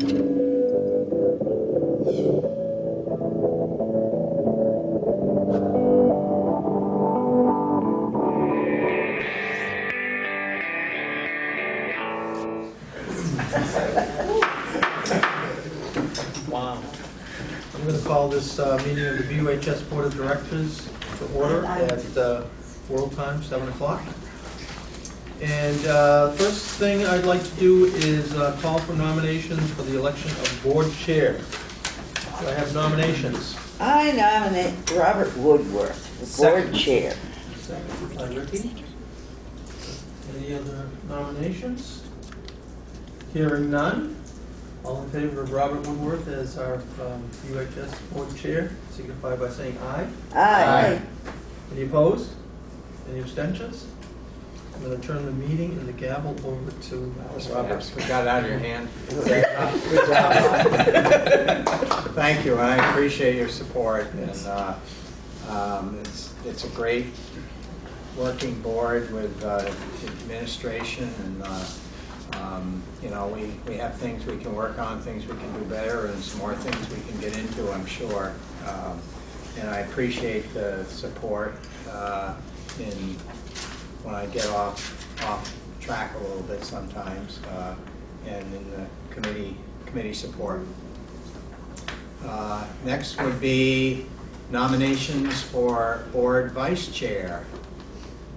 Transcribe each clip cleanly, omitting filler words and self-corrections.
Wow. I'm going to call this meeting of the BUHS Board of Directors to order at World Time, 7 o'clock. And first thing I'd like to do is call for nominations for the election of board chair. Do I have nominations? I nominate Robert Woodworth for board chair. Second by Ricky. Any other nominations? Hearing none. All in favor of Robert Woodworth as our UHS board chair, signify by saying aye. Aye. Any opposed? Any abstentions? I'm going to turn the meeting and the gavel over to Robert. We got it out of your hand. Good job. Thank you, and I appreciate your support. Yes. And it's a great working board with administration, and you know, we have things we can work on, things we can do better, and some more things we can get into, I'm sure. And I appreciate the support in when I get off track a little bit sometimes, and in the committee support. Next would be nominations for board vice chair.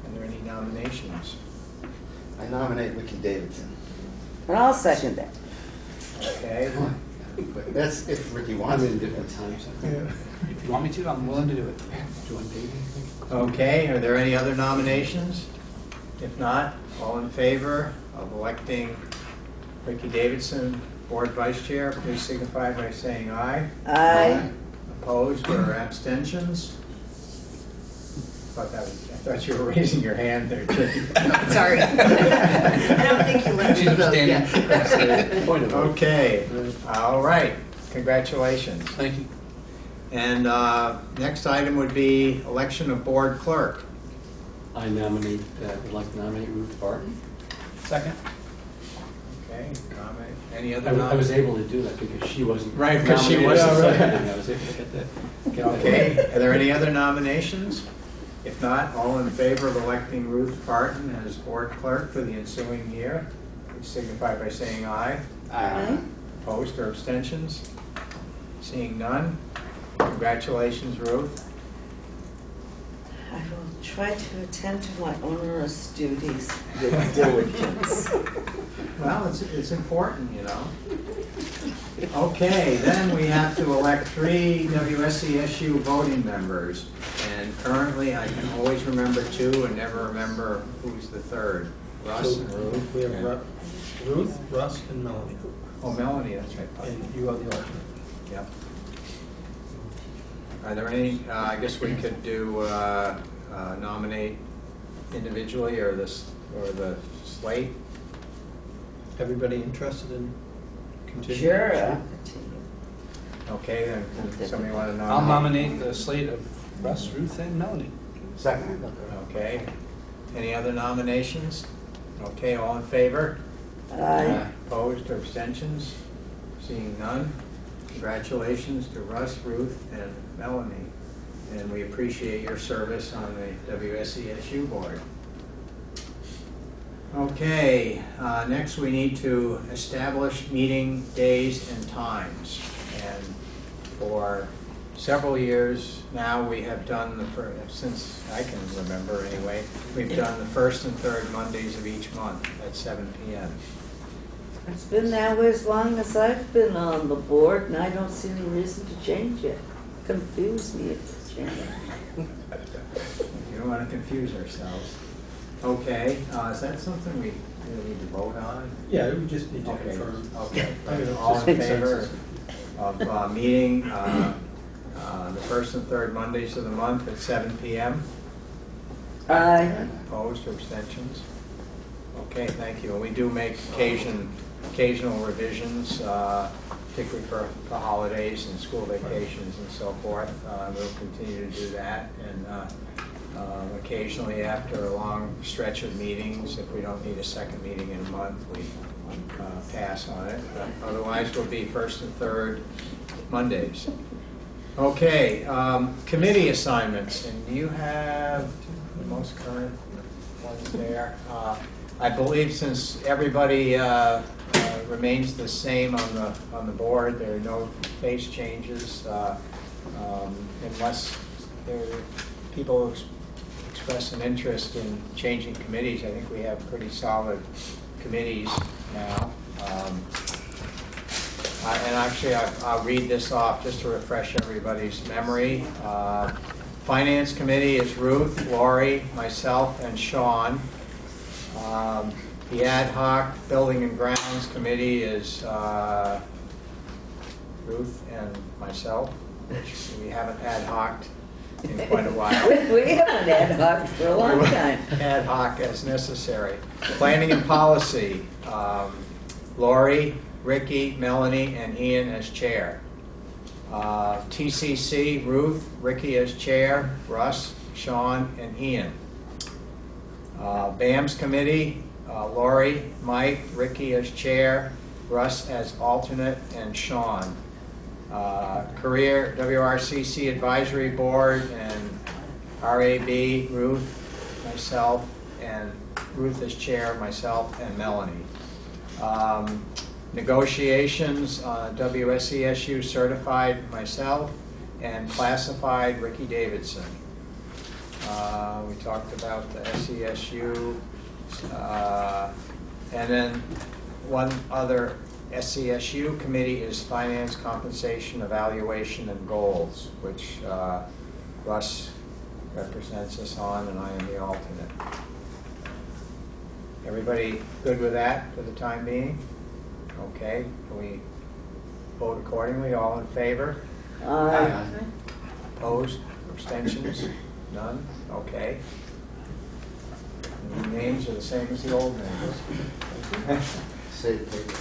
Are there any nominations? I nominate Ricky Davidson. And I'll second that. Okay. But that's if Ricky wants it. Different times. If you want me to, I'm willing to do it. Do you want David? Okay, are there any other nominations? If not, all in favor of electing Ricky Davidson, board vice chair, please signify by saying aye. Aye. Opposed or abstentions? I thought you were raising your hand there, too. Sorry. I don't think you let me vote yet. Okay, all right, congratulations. Thank you. And next item would be election of board clerk. I nominate, would like to nominate Ruth Barton. Second. Okay, nominate. Any other I was able to do that because she wasn't. Right, because she nominated. wasn't. I was able to get that. Okay, are there any other nominations? If not, all in favor of electing Ruth Barton as board clerk for the ensuing year, please signify by saying aye. Aye. Opposed or abstentions? Seeing none, congratulations, Ruth. I will try to attend to my onerous duties with diligence. Well, it's important, you know. Okay, then we have to elect 3 WSCSU voting members. And currently, I can always remember 2 and never remember who's the 3rd. Russ and Ruth? We have Ruth, Russ, and Melanie. Oh, Melanie, that's right. And you are the alternate. Yep. Are there any, I guess we could do nominate individually or the slate? Everybody interested in continuing? Sure. I'll continue. Okay, then somebody want to nominate? I'll nominate the slate of Russ, Ruth, and Melanie. Second. Okay. Any other nominations? Okay, all in favor? Aye. Opposed or abstentions? Seeing none. Congratulations to Russ, Ruth, and Melanie. And we appreciate your service on the WSCSU board. Okay, next we need to establish meeting days and times. And for several years now, we have done since I can remember anyway, we've done the first and third Mondays of each month at 7 p.m. It's been that way as long as I've been on the board, and I don't see any reason to change it. Confuse me if it's changing. You don't want to confuse ourselves. Okay, is that something we really need to vote on? Yeah, we just need to confirm. Okay. I mean, All in consensus. favor of meeting the first and third Mondays of the month at 7 p.m.? Aye. Opposed or abstentions? Okay, thank you. And we do make occasional revisions, particularly for holidays and school vacations and so forth. We'll continue to do that. And occasionally, after a long stretch of meetings, if we don't need a second meeting in a month, we pass pass on it. Otherwise, we'll be first and third Mondays. Okay, committee assignments, and you have the most current ones there. I believe since everybody remains the same on the board, there are no face changes unless people express an interest in changing committees. I think we have pretty solid committees now. And actually, I'll read this off just to refresh everybody's memory. Finance Committee is Ruth, Lori, myself, and Sean. The Ad Hoc Building and Grounds Committee is Ruth and myself, which we haven't ad hoc'd in quite a while. We haven't ad hoc for a long time. Ad hoc as necessary. Planning and Policy, Lori, Ricky, Melanie, and Ian as chair. TCC, Ruth, Ricky as chair, Russ, Sean, and Ian. BAMS Committee, Lori, Mike, Ricky as chair, Russ as alternate, and Sean. Career WRCC Advisory Board and RAB, Ruth, myself, and Ruth as chair, myself, and Melanie. Negotiations, WSESU certified, myself, and classified, Ricky Davidson. We talked about the SESU, and then one other SESU committee is Finance, Compensation, Evaluation, and Goals, which Russ represents us on, and I am the alternate. Everybody good with that for the time being? Okay, can we vote accordingly? All in favor? Aye. Opposed? Abstentions? None? Okay. The names are the same as the old names. Say it, take it.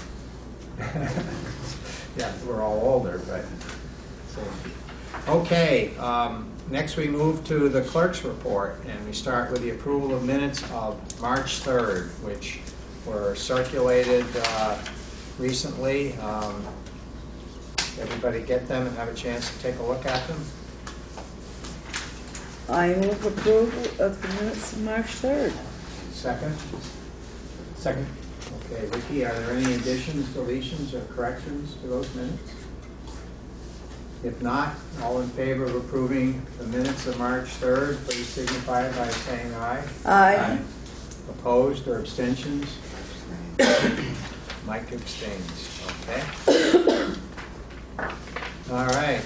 Yeah, we're all older, but same. Okay, next we move to the clerk's report, and we start with the approval of minutes of March 3rd, which were circulated recently. Everybody get them and have a chance to take a look at them? I move approval of the minutes of March 3rd. Second? Second. Okay, Vicki, are there any additions, deletions, or corrections to those minutes? If not, all in favor of approving the minutes of March 3rd, please signify by saying aye. Aye. Opposed or abstentions? Mike abstains, okay. All right,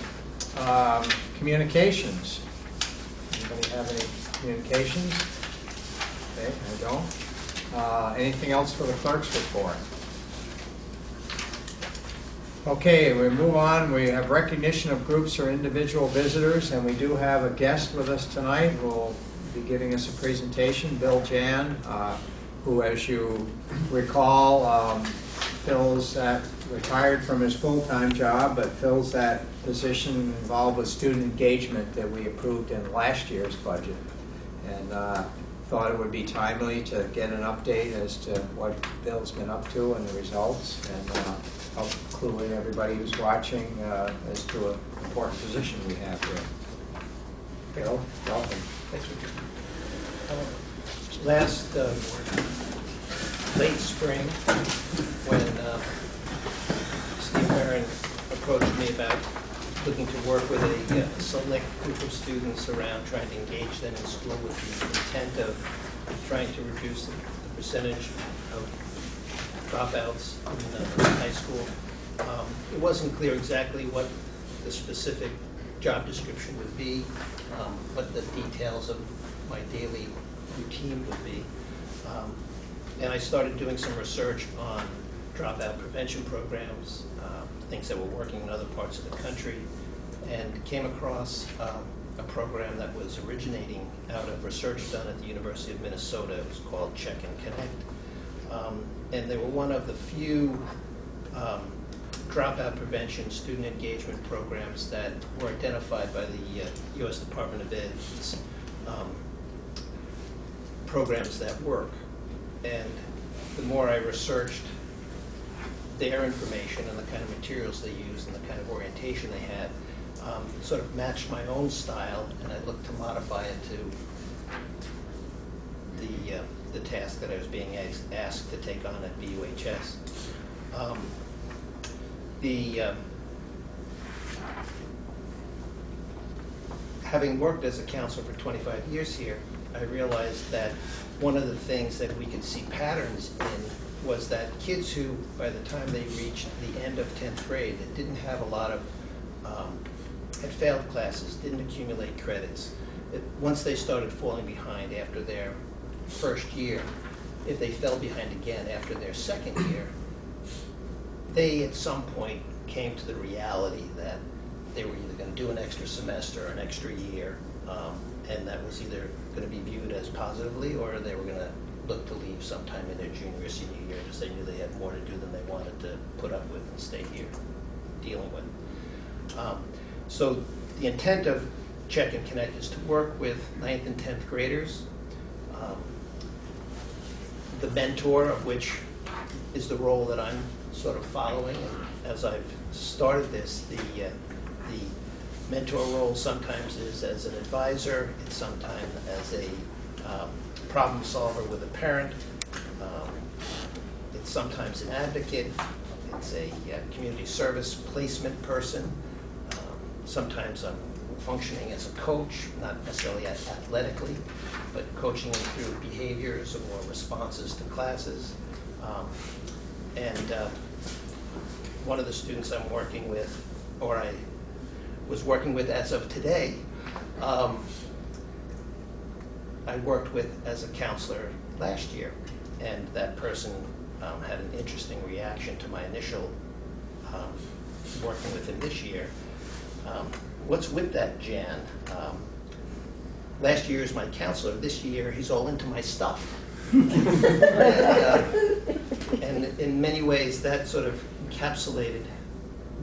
communications. Anybody have any communications? Okay, I don't. Anything else for the clerk's report? Okay, we move on. We have recognition of groups or individual visitors, and we do have a guest with us tonight who will be giving us a presentation, Bill Jan, who, as you recall, retired from his full-time job, but fills that position involved with student engagement that we approved in last year's budget. And thought it would be timely to get an update as to what Bill's been up to and the results, and help clue in everybody who's watching as to an important position we have here. Bill, welcome. Thanks, Richard. Last late spring, when Steve Barron approached me about looking to work with a select group of students around trying to engage them in school with the intent of trying to reduce the percentage of dropouts in high school. It wasn't clear exactly what the specific job description would be, what the details of my daily routine would be. And I started doing some research on dropout prevention programs, things that were working in other parts of the country, and came across a program that was originating out of research done at the University of Minnesota. It was called Check and Connect. And they were one of the few dropout prevention student engagement programs that were identified by the U.S. Department of Ed's programs that work. And the more I researched their information and the kind of materials they used and the kind of orientation they had sort of matched my own style, and I looked to modify it to the task that I was being asked to take on at BUHS. Having worked as a counselor for 25 years here, I realized that one of the things that we could see patterns in was that kids who, by the time they reached the end of 10th grade, that didn't have a lot of, had failed classes, didn't accumulate credits, once they started falling behind after their first year, if they fell behind again after their second year, they at some point came to the reality that they were either going to do an extra semester or an extra year, and that was either going to be viewed as positively, or they were going to look to leave sometime in their junior or senior year because they knew they had more to do than they wanted to put up with and stay here dealing with. So the intent of Check and Connect is to work with 9th and 10th graders, the mentor of which is the role that I'm sort of following. And as I've started this, the mentor role sometimes is as an advisor, it's sometimes as a problem solver with a parent, it's sometimes an advocate, it's a community service placement person, sometimes I'm functioning as a coach, not necessarily athletically, but coaching them through behaviors or responses to classes. One of the students I'm working with, or I was working with as of today, I worked with as a counselor last year, and that person had an interesting reaction to my initial working with him this year. What's with that, Jan? Last year is my counselor. This year he's all into my stuff. And in many ways that sort of encapsulated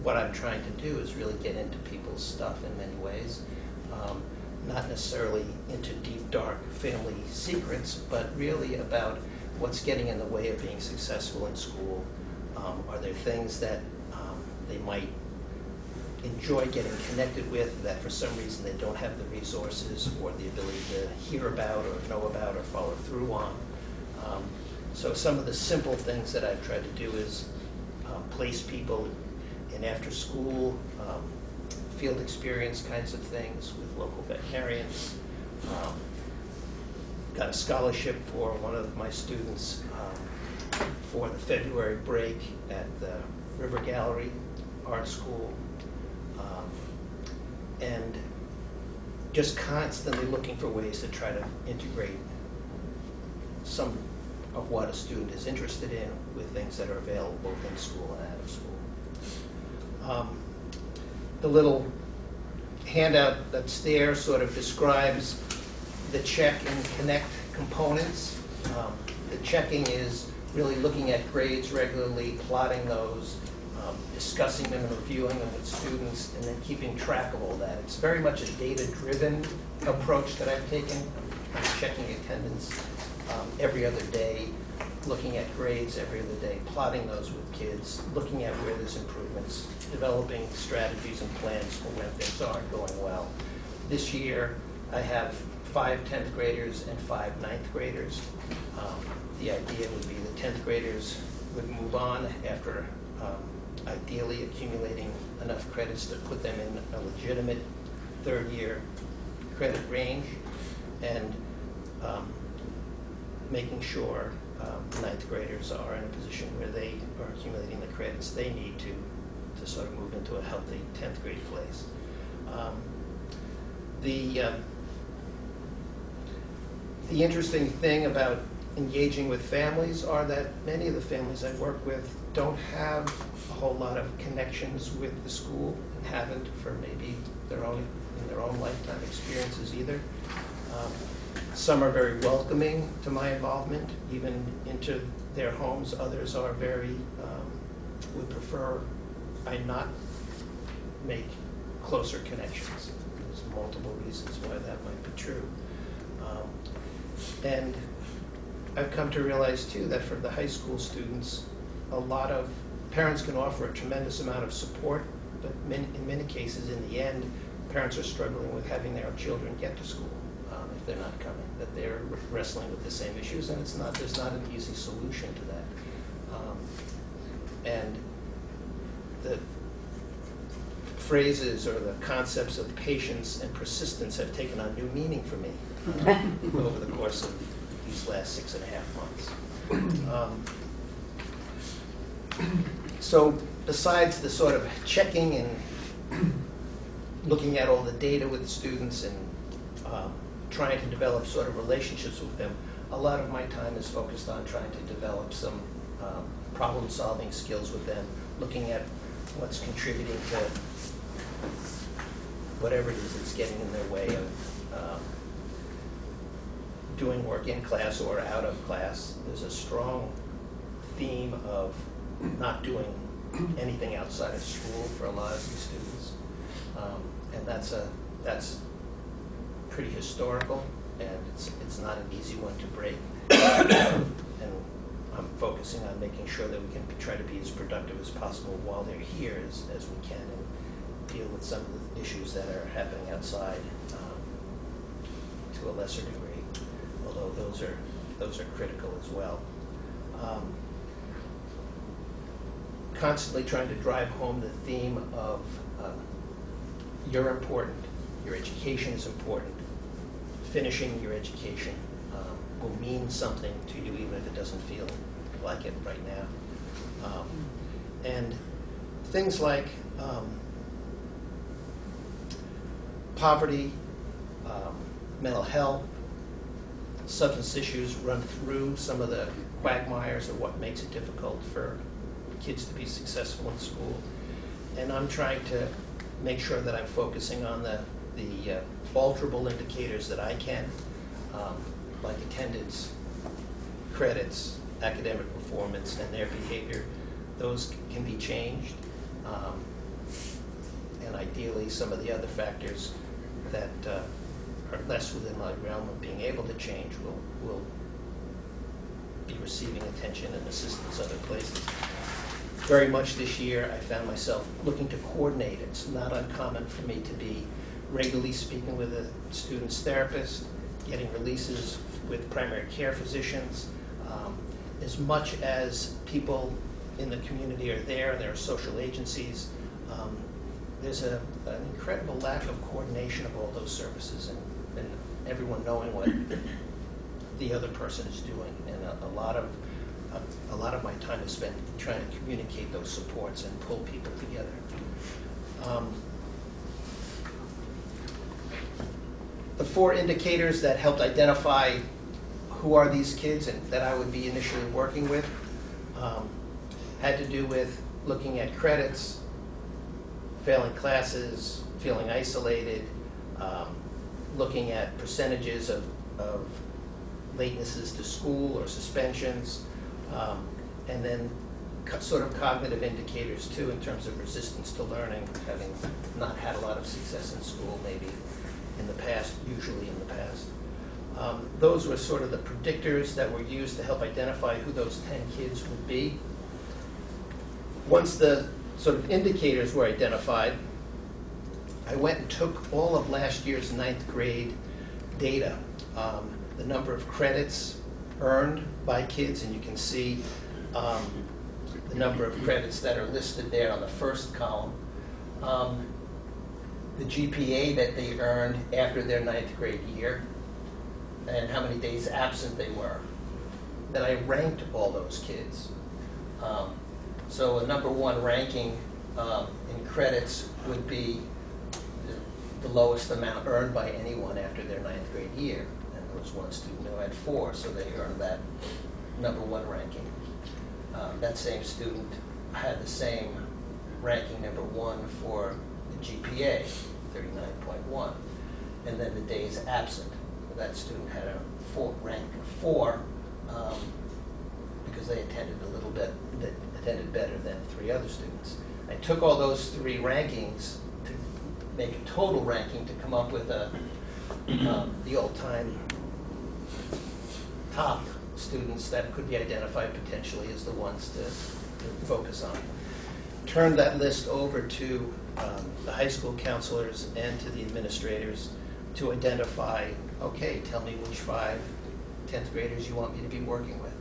what I'm trying to do, is really get into people's stuff in many ways. Not necessarily into deep, dark family secrets, but really about what's getting in the way of being successful in school. Are there things that they might enjoy getting connected with that for some reason they don't have the resources or the ability to hear about or know about or follow through on? So some of the simple things that I've tried to do is place people in after-school field experience kinds of things with local veterinarians. Got a scholarship for one of my students for the February break at the River Gallery Art School. And just constantly looking for ways to try to integrate some of what a student is interested in with things that are available both in school and out of school. The little handout that's there sort of describes the check and connect components. The checking is really looking at grades regularly, plotting those, discussing them and reviewing them with students, and then keeping track of all that. It's very much a data-driven approach that I've taken. I'm checking attendance every other day, looking at grades every other day, plotting those with kids, looking at where there's improvements, developing strategies and plans for when things aren't going well. This year, I have 5 10th graders and 5 9th graders. The idea would be the 10th graders would move on after ideally accumulating enough credits to put them in a legitimate third-year credit range, and making sure 9th graders are in a position where they are accumulating the credits they need to sort of move into a healthy 10th grade place. The interesting thing about engaging with families are that many of the families I work with don't have a whole lot of connections with the school, and haven't for maybe in their own lifetime experiences either. Some are very welcoming to my involvement, even into their homes. Others are very, would prefer I not make closer connections. There's multiple reasons why that might be true. And I've come to realize too that for the high school students, a lot of parents can offer a tremendous amount of support, but in many cases, in the end, parents are struggling with having their children get to school if they're not coming, that they're wrestling with the same issues, and there's not an easy solution to that. And the phrases or the concepts of patience and persistence have taken on new meaning for me over the course of these last 6.5 months. So besides the sort of checking and looking at all the data with students and trying to develop sort of relationships with them, a lot of my time is focused on trying to develop some problem-solving skills with them, looking at what's contributing to whatever it is that's getting in their way of doing work in class or out of class. There's a strong theme of not doing anything outside of school for a lot of these students, and that's pretty historical, and it's not an easy one to break. And I'm focusing on making sure that we can try to be as productive as possible while they're here as we can, and deal with some of the issues that are happening outside to a lesser degree, although those are critical as well. Constantly trying to drive home the theme of you're important, your education is important, finishing your education will mean something to you even if it doesn't feel like it right now. And things like poverty, mental health, substance issues run through some of the quagmires of what makes it difficult for kids to be successful in school. And I'm trying to make sure that I'm focusing on the alterable indicators that I can, like attendance, credits, academic performance, and their behavior. Those can be changed. And ideally, some of the other factors that are less within my realm of being able to change will be receiving attention and assistance other places. Very much this year, I found myself looking to coordinate. It's not uncommon for me to be regularly speaking with a student's therapist, getting releases with primary care physicians. As much as people in the community are there and there are social agencies, there's an incredible lack of coordination of all those services and everyone knowing what the other person is doing. And a lot of my time is spent trying to communicate those supports and pull people together. The 4 indicators that helped identify who are these kids and that I would be initially working with had to do with looking at credits, failing classes, feeling isolated, looking at percentages of latenesses to school or suspensions, and then sort of cognitive indicators too in terms of resistance to learning, having not had a lot of success in school maybe in the past, usually in the past. Those were sort of the predictors that were used to help identify who those 10 kids would be. Once the sort of indicators were identified, I went and took all of last year's 9th grade data, the number of credits earned by kids, and you can see the number of credits that are listed there on the first column. The GPA that they earned after their 9th grade year, and how many days absent they were. Then I ranked all those kids. So a number 1 ranking in credits would be the lowest amount earned by anyone after their 9th grade year. And there was one student who had 4, so they earned that number 1 ranking. That same student had the same ranking, number 1, for the GPA, 39.1. And then the days absent. That student had a rank of 4 because they attended better than 3 other students. I took all those 3 rankings to make a total ranking to come up with the all-time top students that could be identified potentially as the ones to focus on. turned that list over to the high school counselors and to the administrators to identify, okay, tell me which 5 10th graders you want me to be working with.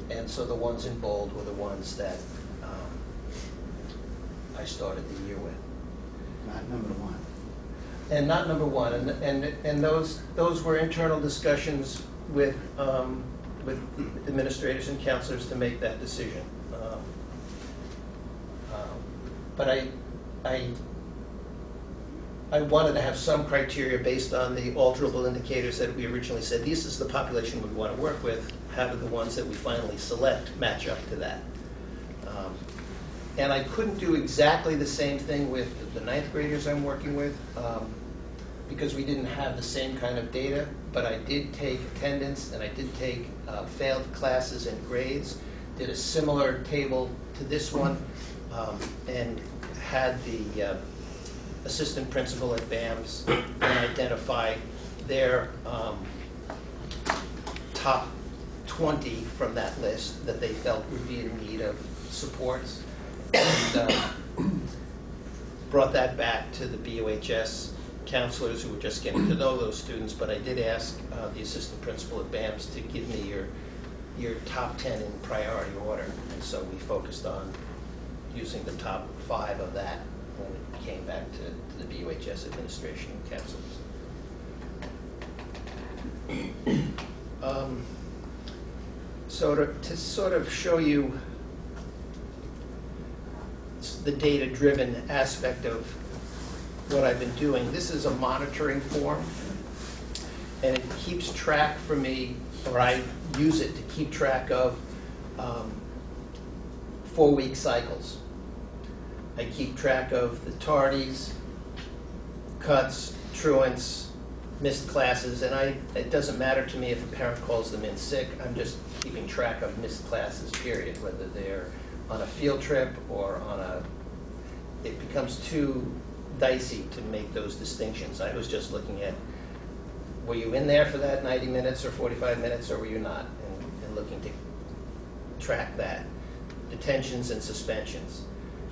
And so the ones in bold were the ones that I started the year with. Not number 1. And not number 1, and those were internal discussions with administrators and counselors to make that decision. But I wanted to have some criteria based on the alterable indicators that we originally said, this is the population we want to work with. How do the ones that we finally select match up to that? And I couldn't do exactly the same thing with the 9th graders I'm working with because we didn't have the same kind of data, but I did take attendance and I did take failed classes and grades, did a similar table to this one, and had the assistant principal at BAMS and identify their top 20 from that list that they felt would be in need of supports, and brought that back to the BOHS counselors who were just getting to know those students. But I did ask the assistant principal at BAMS to give me your top 10 in priority order, and so we focused on using the top 5 of that when it came back to the BOHS administration and counselors. So to sort of show you the data-driven aspect of what I've been doing, this is a monitoring form, and it keeps track for me, or I use it to keep track of 4-week cycles. I keep track of the tardies, cuts, truants, missed classes, and it doesn't matter to me if a parent calls them in sick. I'm just keeping track of missed classes, period, whether they're on a field trip or on it becomes too dicey to make those distinctions. I was just looking at, were you in there for that 90 minutes or 45 minutes, or were you not? And looking to track that. Detentions and suspensions.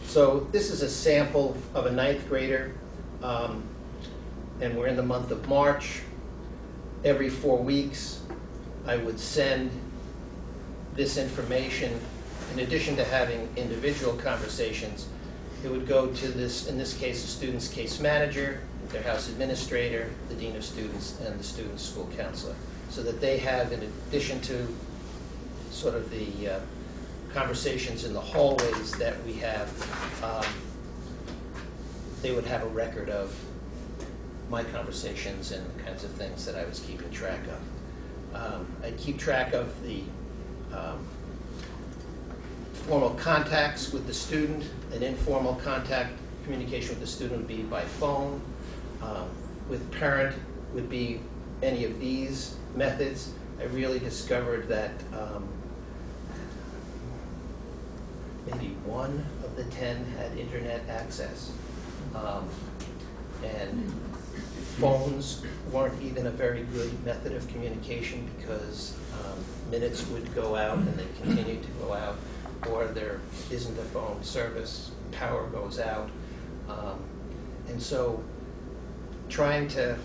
So this is a sample of a 9th grader, and we're in the month of March. Every 4 weeks, I would send this information. In addition to having individual conversations, it would go to this, in this case, the student's case manager, their house administrator, the dean of students, and the student's school counselor, so that they have, in addition to sort of the conversations in the hallways that we have, they would have a record of my conversations and the kinds of things that I was keeping track of. I keep track of the formal contacts with the student. An informal contact communication with the student would be by phone. With parent would be any of these methods. I really discovered that maybe 1 of the 10 had internet access. And phones weren't even a very good method of communication because minutes would go out and they continued to go out, or there isn't a phone service, power goes out. And so trying to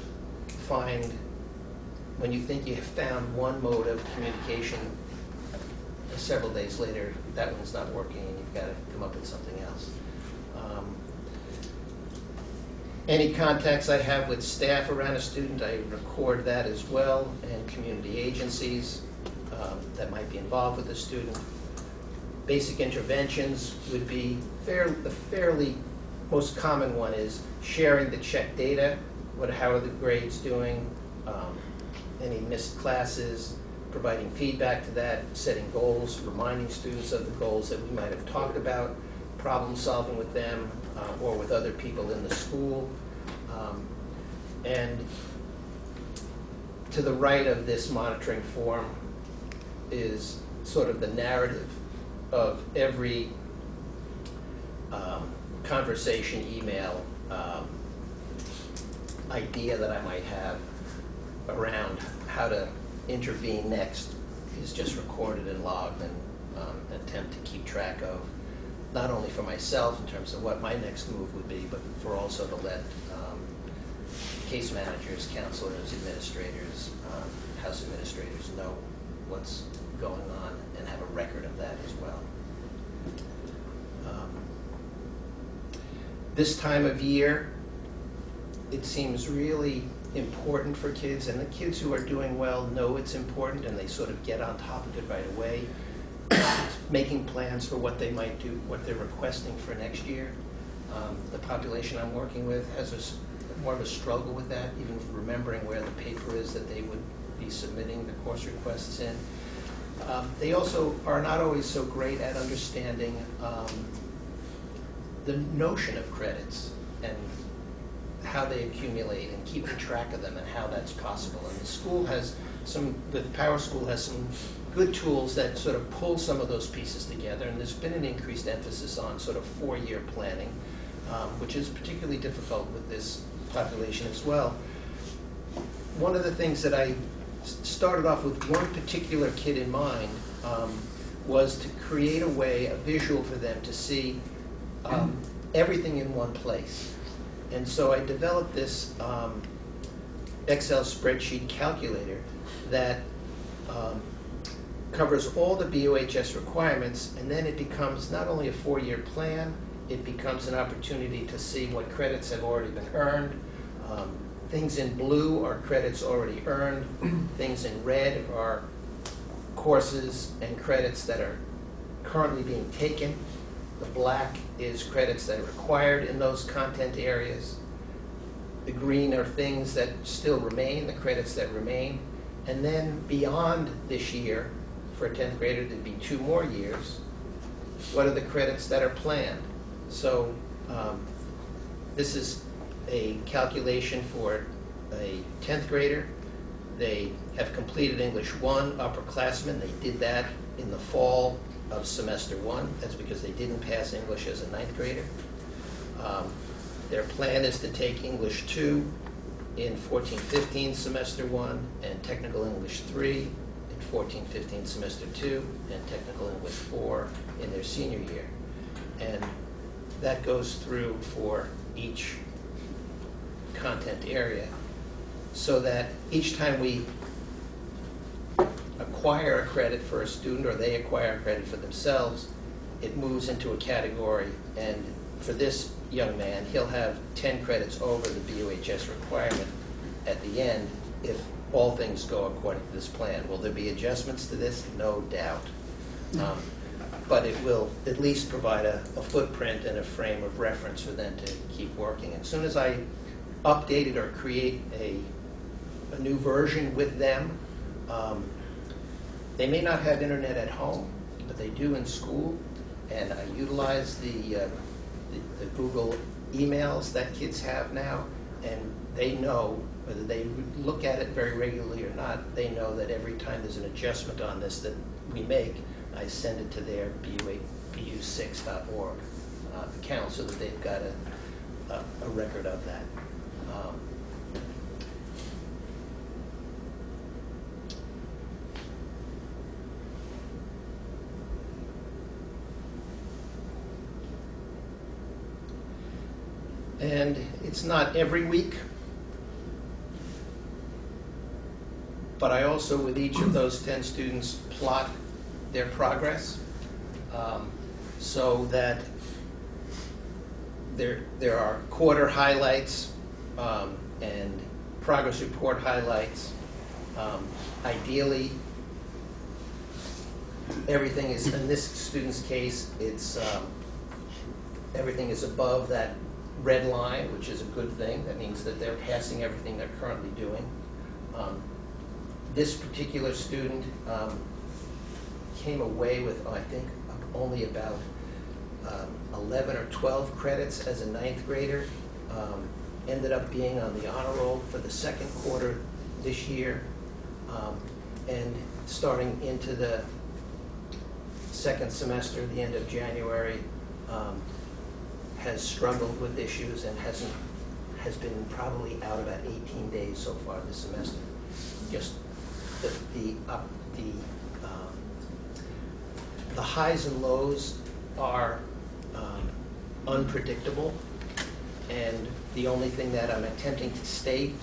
find, when you think you have found one mode of communication, several days later, that one's not working and you've got to come up with something else. Any contacts I have with staff around a student, I record that as well, and community agencies that might be involved with the student. Basic interventions would be the fairly most common one is sharing the check data. How are the grades doing? Any missed classes? Providing feedback to that, setting goals, reminding students of the goals that we might have talked about, problem solving with them or with other people in the school. And to the right of this monitoring form is sort of the narrative of every conversation, email, idea that I might have around how to intervene next is just recorded and logged and attempt to keep track of. not only for myself in terms of what my next move would be, but for also to let case managers, counselors, administrators, house administrators know what's going on and have a record of that as well. This time of year, it seems really important for kids, and the kids who are doing well know it's important, and they sort of get on top of it right away, making plans for what they might do, what they're requesting for next year. The population I'm working with has more of a struggle with that, even remembering where the paper is that they would be submitting the course requests in. They also are not always so great at understanding the notion of credits and how they accumulate and keeping track of them and how that's possible. And the school has the Power School has some good tools that sort of pull some of those pieces together, and there's been an increased emphasis on sort of 4-year planning, which is particularly difficult with this population as well. One of the things that I started off with one particular kid in mind was to create a visual for them to see everything in one place. And so I developed this Excel spreadsheet calculator that covers all the BOHS requirements, and then it becomes not only a 4-year plan, it becomes an opportunity to see what credits have already been earned. Things in blue are credits already earned. Things in red are courses and credits that are currently being taken. The black is credits that are required in those content areas. The green are things that still remain, the credits that remain. And then beyond this year, for a 10th grader, there'd be 2 more years. What are the credits that are planned? So this is a calculation for a 10th grader. They have completed English 1, upperclassmen. They did that in the fall of semester 1. That's because they didn't pass English as a 9th grader. Their plan is to take English 2 in 14-15 semester 1, and technical English 3 in 14-15 semester 2, and technical English 4 in their senior year. And that goes through for each content area, so that each time we acquire a credit for a student, or they acquire a credit for themselves, it moves into a category. And for this young man, he'll have 10 credits over the BOHS requirement at the end if all things go according to this plan. Will there be adjustments to this? No doubt. But it will at least provide a footprint and a frame of reference for them to keep working. As soon as I update it or create a new version with them, they may not have internet at home, but they do in school, and I utilize the Google emails that kids have now, and they know, whether they look at it very regularly or not, they know that every time there's an adjustment on this that we make, I send it to their bu6.org account so that they've got a record of that. And it's not every week, but I also, with each of those 10 students, plot their progress so that there are quarter highlights and progress report highlights. Ideally, everything is, in this student's case, it's everything is above that red line, which is a good thing. That means that they're passing everything they're currently doing. This particular student came away with, I think, only about 11 or 12 credits as a 9th grader. Ended up being on the honor roll for the 2nd quarter this year, and starting into the 2nd semester, the end of January, has struggled with issues and has been probably out about 18 days so far this semester. Just the highs and lows are unpredictable. And the only thing that I'm attempting to stay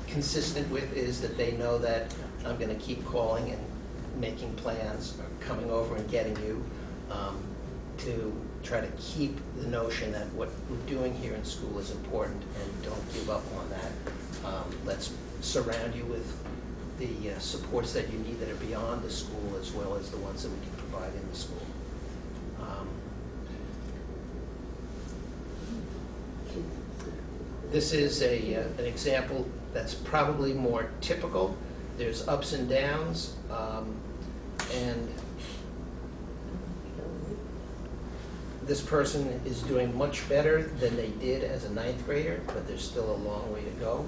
consistent with is that they know that I'm going to keep calling and making plans, or coming over and getting you, to try to keep the notion that what we're doing here in school is important, and don't give up on that. Let's surround you with the supports that you need that are beyond the school, as well as the ones that we can provide in the school. This is an example that's probably more typical. There's ups and downs, and this person is doing much better than they did as a 9th grader, but there's still a long way to go.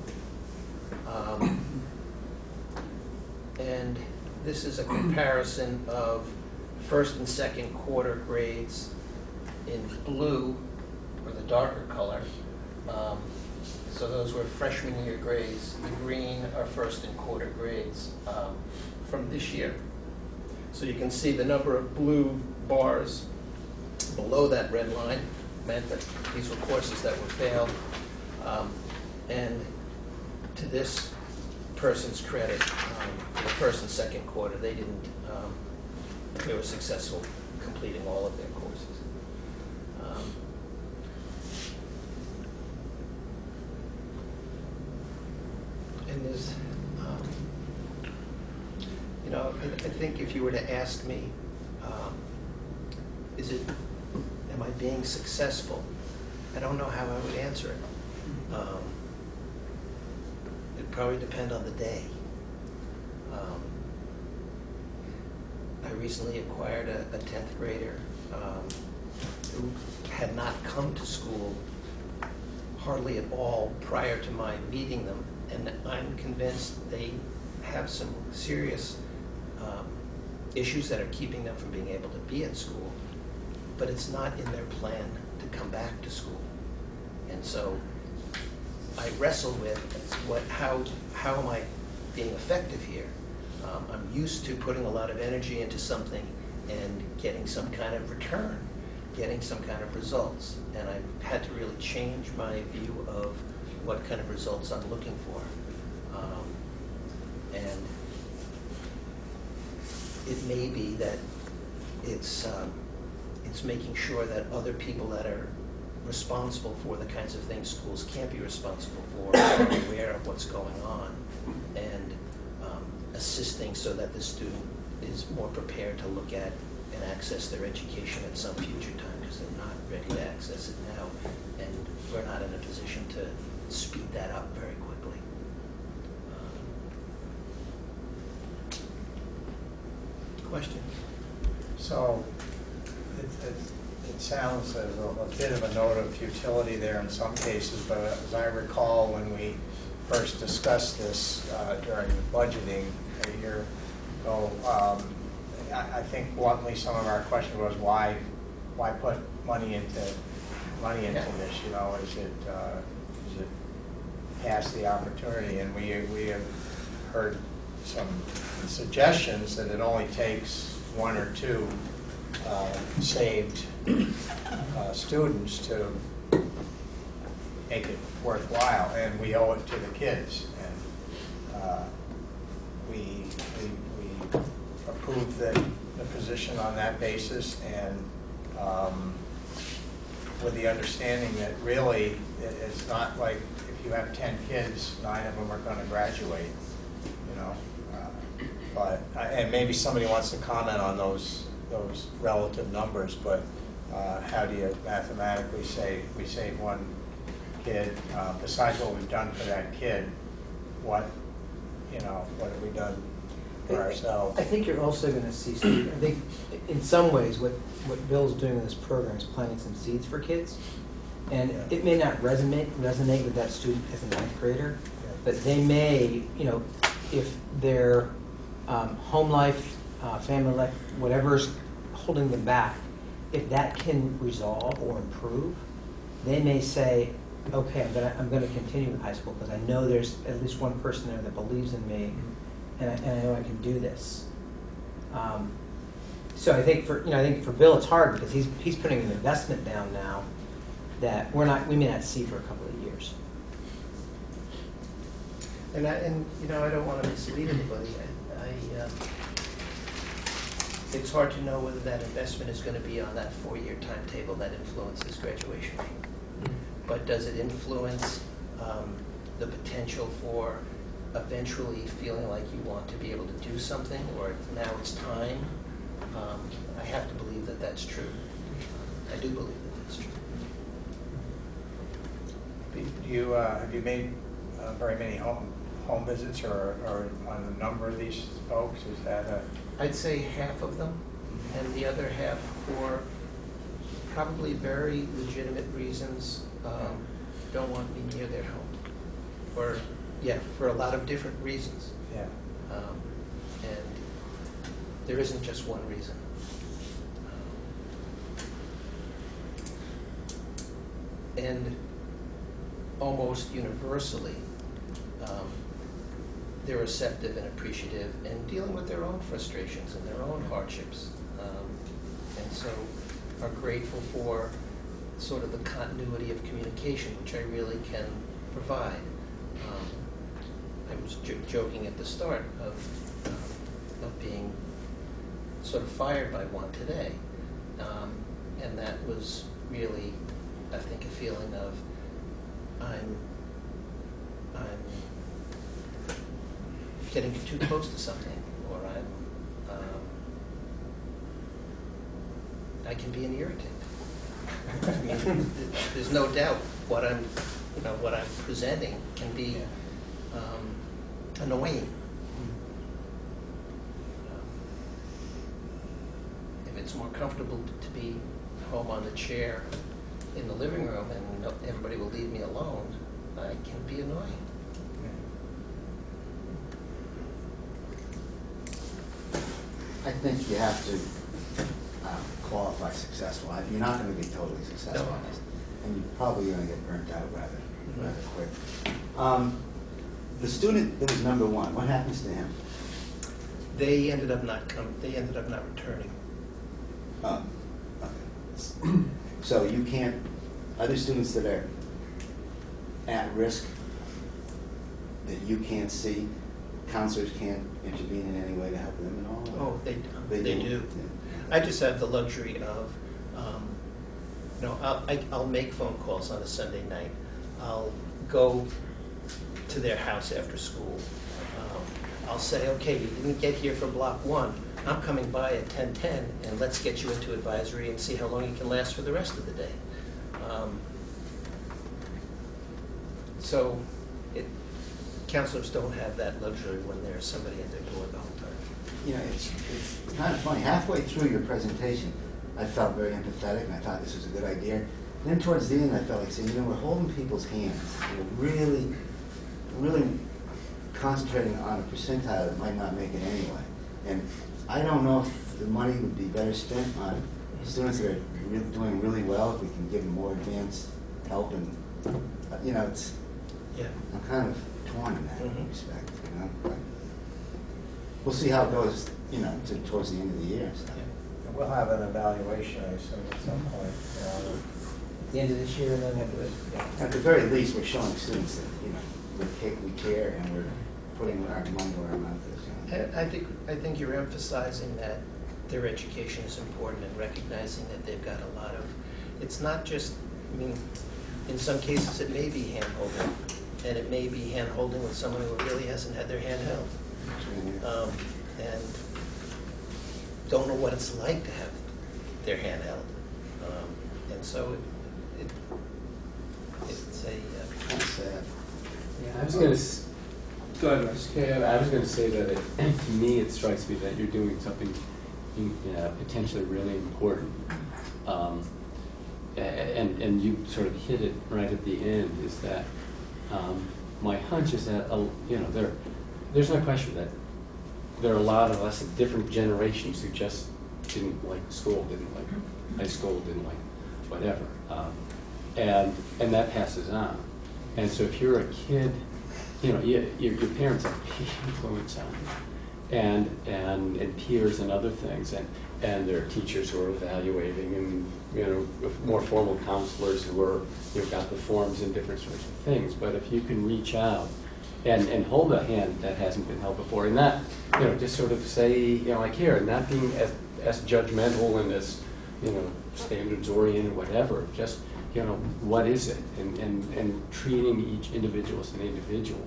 And this is a comparison of first and second quarter grades in blue, or the darker color. So those were freshman year grades. The green are first and quarter grades from this year. So you can see the number of blue bars below that red line meant that these were courses that were failed. And to this person's credit, for the first and second quarter, they were successful completing all of their courses. And there's, I think if you were to ask me, am I being successful? I don't know how I would answer it. It'd probably depend on the day. I recently acquired a 10th grader who had not come to school hardly at all prior to my meeting them, and I'm convinced they have some serious issues that are keeping them from being able to be at school, but it's not in their plan to come back to school. And so I wrestle with how am I being effective here? I'm used to putting a lot of energy into something and getting some kind of return, getting some kind of results. And I've had to really change my view of what kind of results I'm looking for. And it may be that it's making sure that other people that are responsible for the kinds of things schools can't be responsible for are aware of what's going on, and assisting so that the student is more prepared to look at and access their education at some future time, because they're not ready to access it now, and we're not in a position to speed that up very quickly. Question? So it sounds as a bit of a note of futility there in some cases, but as I recall when we first discussed this during the budgeting a year ago, I think bluntly some of our question was why put money into this? Is it past the opportunity? And we have heard some suggestions that it only takes one or two saved students to make it worthwhile, and we owe it to the kids. And we approved the position on that basis, and with the understanding that really it's not like if you have 10 kids, 9 of them are going to graduate, but and maybe somebody wants to comment on those relative numbers, but how do you mathematically say we save one kid, besides what we've done for that kid, what have we done for ourselves? I think you're also going to see, Steve, I think in some ways what Bill's doing in this program is planting some seeds for kids. And it may not resonate with that student as a 9th grader, but they may, if their home life, family life, whatever's holding them back, if that can resolve or improve, they may say, okay, I'm going to continue with high school because I know there's at least one person there that believes in me, and I know I can do this. So I think for Bill it's hard because he's putting an investment down now that we may not see for a couple of years. And you know, I don't want to mislead anybody. It's hard to know whether that investment is going to be on that 4-year timetable that influences graduation. But does it influence the potential for eventually feeling like you want to be able to do something, or now it's time? I have to believe that that's true. I do believe that that's true. Have you made very many home visits or on a number of these folks? Is that a... I'd say half of them, and the other half for probably very legitimate reasons, don't want me near their home. Or, yeah, for a lot of different reasons. Yeah. And there isn't just one reason. And almost universally, they're receptive and appreciative and dealing with their own frustrations and their own hardships. And so are grateful for sort of the continuity of communication, which I really can provide. I was joking at the start of being sort of fired by one today. And that was really, I think, a feeling of I'm getting too close to something, or I can be an irritant. I mean, there's no doubt what I'm presenting can be annoying. If it's more comfortable to be home on the chair in the living room and everybody will leave me alone, I can be annoying. I think you have to qualify successful. You're not going to be totally successful No. on this, and you're probably going to get burnt out rather quick. The student that was number 1, what happens to him? They ended up not returning. Oh, okay. So you can't. Other students that are at risk that you can't see, counselors can't intervene in any way to help them at all? Oh, they do. Yeah. I just have the luxury of, I'll make phone calls on a Sunday night. I'll go to their house after school. I'll say, okay, you didn't get here for block 1. I'm coming by at 10:10, and let's get you into advisory and see how long you can last for the rest of the day. So counselors don't have that luxury when there's somebody at their door the whole time. You know, it's kind of funny. Halfway through your presentation, I felt very empathetic, and I thought this was a good idea. And then towards the end, I felt like saying, you know, we're holding people's hands. We're really concentrating on a percentile that might not make it anyway. And I don't know if the money would be better spent on students that are doing really well, if we can give them more advanced help. And, you know, I'm kind of torn in that respect, you know. But we'll see how it goes, you know, towards the end of the year. So. And we'll have an evaluation, I assume, at some point. At the end of this year, and then have to. At the very least, we're showing students that, you know, we care and we're putting our money where our mouth is. You know. I think you're emphasizing that their education is important and recognizing that they've got a lot of, it's not just, I mean, in some cases it may be hand-holding, and it may be hand-holding with someone who really hasn't had their hand held. And don't know what it's like to have their hand held. And so it's a... Kind of sad. Yeah, I was going to. Go ahead, Russ. Yeah, I was going to say that to me it strikes me that you're doing something potentially really important, and you sort of hit it right at the end. Is that my hunch is that there's no question that there are a lot of us at different generations who just didn't like school, didn't like high school, didn't like whatever, and that passes on. And so if you're a kid, your parents have a big influence on you. and peers and other things, and there are teachers who are evaluating, and more formal counselors who are got the forms and different sorts of things. But if you can reach out and hold a hand that hasn't been held before, and not just sort of say I care, and not being as judgmental and as standards oriented, whatever. Just what is it, and treating each individual as an individual.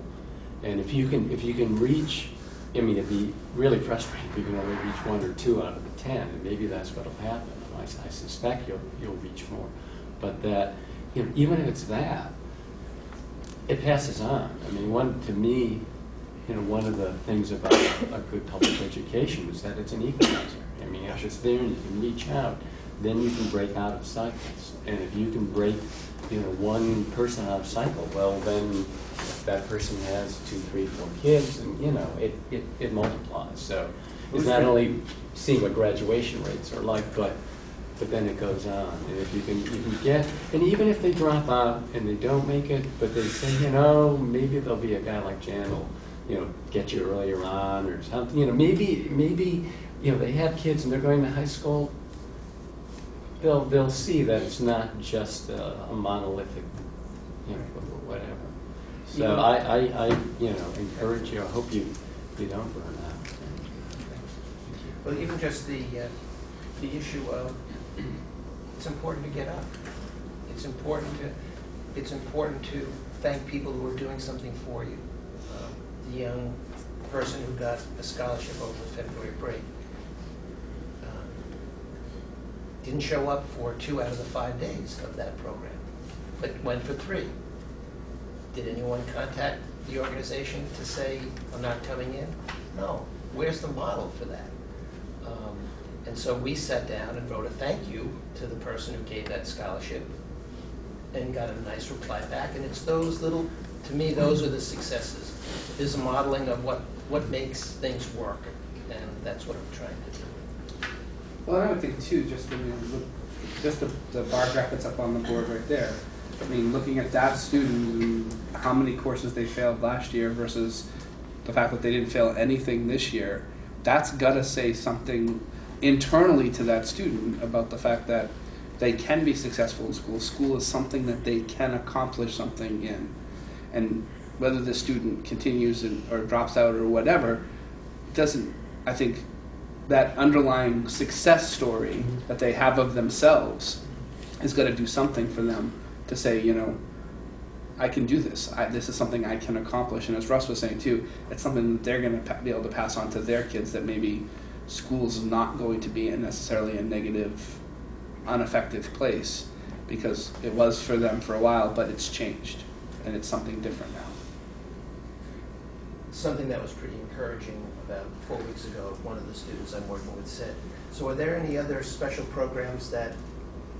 And if you can reach, it'd be really frustrating if you can only reach 1 or 2 out of the 10, and maybe that's what'll happen. I suspect you'll reach more, but that even if it's that, it passes on. One of the things about a good public education is that it's an equalizer. If it's there and you can reach out, then you can break out of cycles. And if you can break, one person out of cycle, well, then if that person has 2, 3, 4 kids, and it multiplies. So it's not only seeing what graduation rates are like, but then it goes on. And if you can get, and even if they drop out and they don't make it, but they say, maybe there'll be a guy like Jan will, get you earlier on or something. Maybe they have kids and they're going to high school. They'll see that it's not just a monolithic, whatever. So I encourage you. I hope you don't burn out. Well, even just the issue of it's important to get up. It's important to thank people who are doing something for you. The young person who got a scholarship over the February break didn't show up for 2 out of the 5 days of that program, but went for 3. Did anyone contact the organization to say, I'm not coming in? No. Where's the model for that? And so we sat down and wrote a thank you to the person who gave that scholarship and got a nice reply back. And it's those little, to me, those are the successes. There's a modeling of what makes things work, and that's what I'm trying to do. Well, I would think too, just the bar graph that's up on the board right there. Looking at that student and how many courses they failed last year versus the fact that they didn't fail anything this year, that's got to say something internally to that student about the fact that they can be successful in school. School is something that they can accomplish something in. And whether the student continues or drops out or whatever, doesn't, I think, that underlying success story that they have of themselves is going to do something for them to say, I can do this. This is something I can accomplish. And as Russ was saying too, it's something that they're going to be able to pass on to their kids, that maybe school's not going to be necessarily a negative, ineffective place, because it was for them for a while, but it's changed and it's something different now. Something that was pretty encouraging about 4 weeks ago, one of the students I'm working with said, so are there any other special programs that,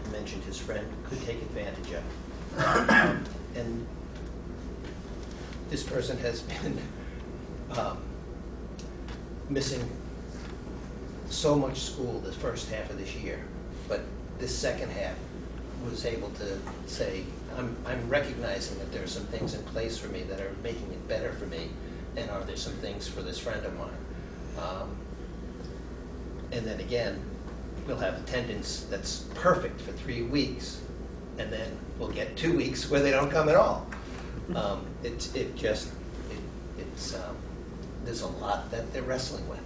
he mentioned his friend, could take advantage of? And this person has been missing so much school the first half of this year, but this second half was able to say, I'm recognizing that there are some things in place for me that are making it better for me, and are there some things for this friend of mine? And then again, we'll have attendance that's perfect for 3 weeks, and then we'll get 2 weeks where they don't come at all. There's a lot that they're wrestling with,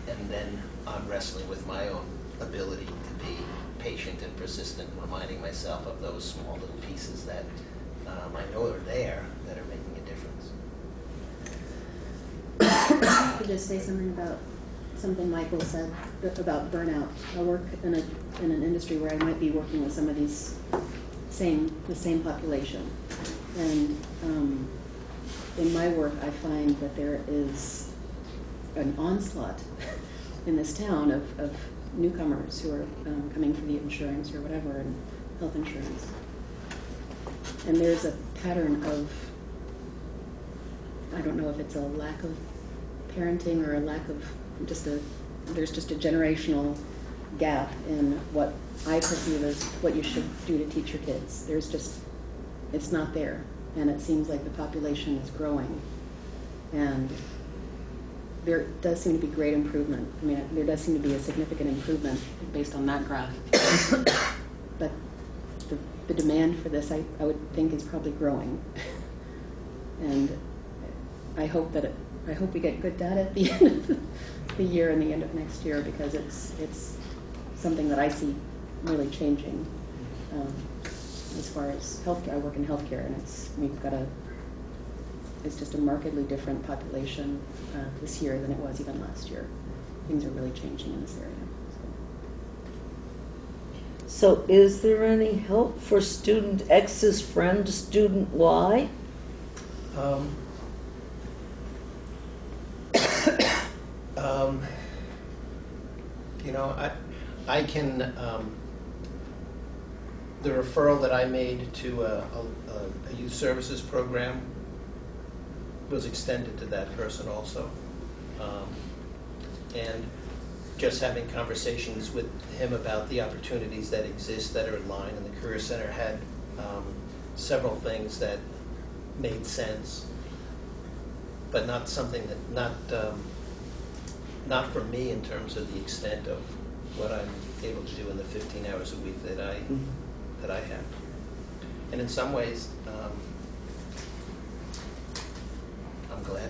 and then I'm wrestling with my own ability to be patient and persistent, reminding myself of those small little pieces that I know are there that are making a difference. I could just say something about something Michael said about burnout. I work in an industry where I might be working with some of these the same population, and in my work I find that there is an onslaught in this town of newcomers who are coming for the insurance or whatever, and health insurance. And there's a pattern of, I don't know if it's a lack of parenting or a lack of there's just a generational gap in what I perceive as what you should do to teach your kids. It's not there. And it seems like the population is growing. And there does seem to be great improvement. I mean, there does seem to be a significant improvement based on that graph. But the demand for this, I would think, is probably growing. And I hope we get good data at the end of the year and the end of next year, because it's something that I see really changing as far as healthcare. I work in healthcare, and it's just a markedly different population this year than it was even last year. Things are really changing in this area. So is there any help for student X's friend, student Y? You know, I can, the referral that I made to a youth services program was extended to that person also. And just having conversations with him about the opportunities that exist that are in line, and the Career Center had several things that made sense, but not something that, not for me in terms of the extent of what I'm able to do in the 15 hours a week that I have. And in some ways, I'm glad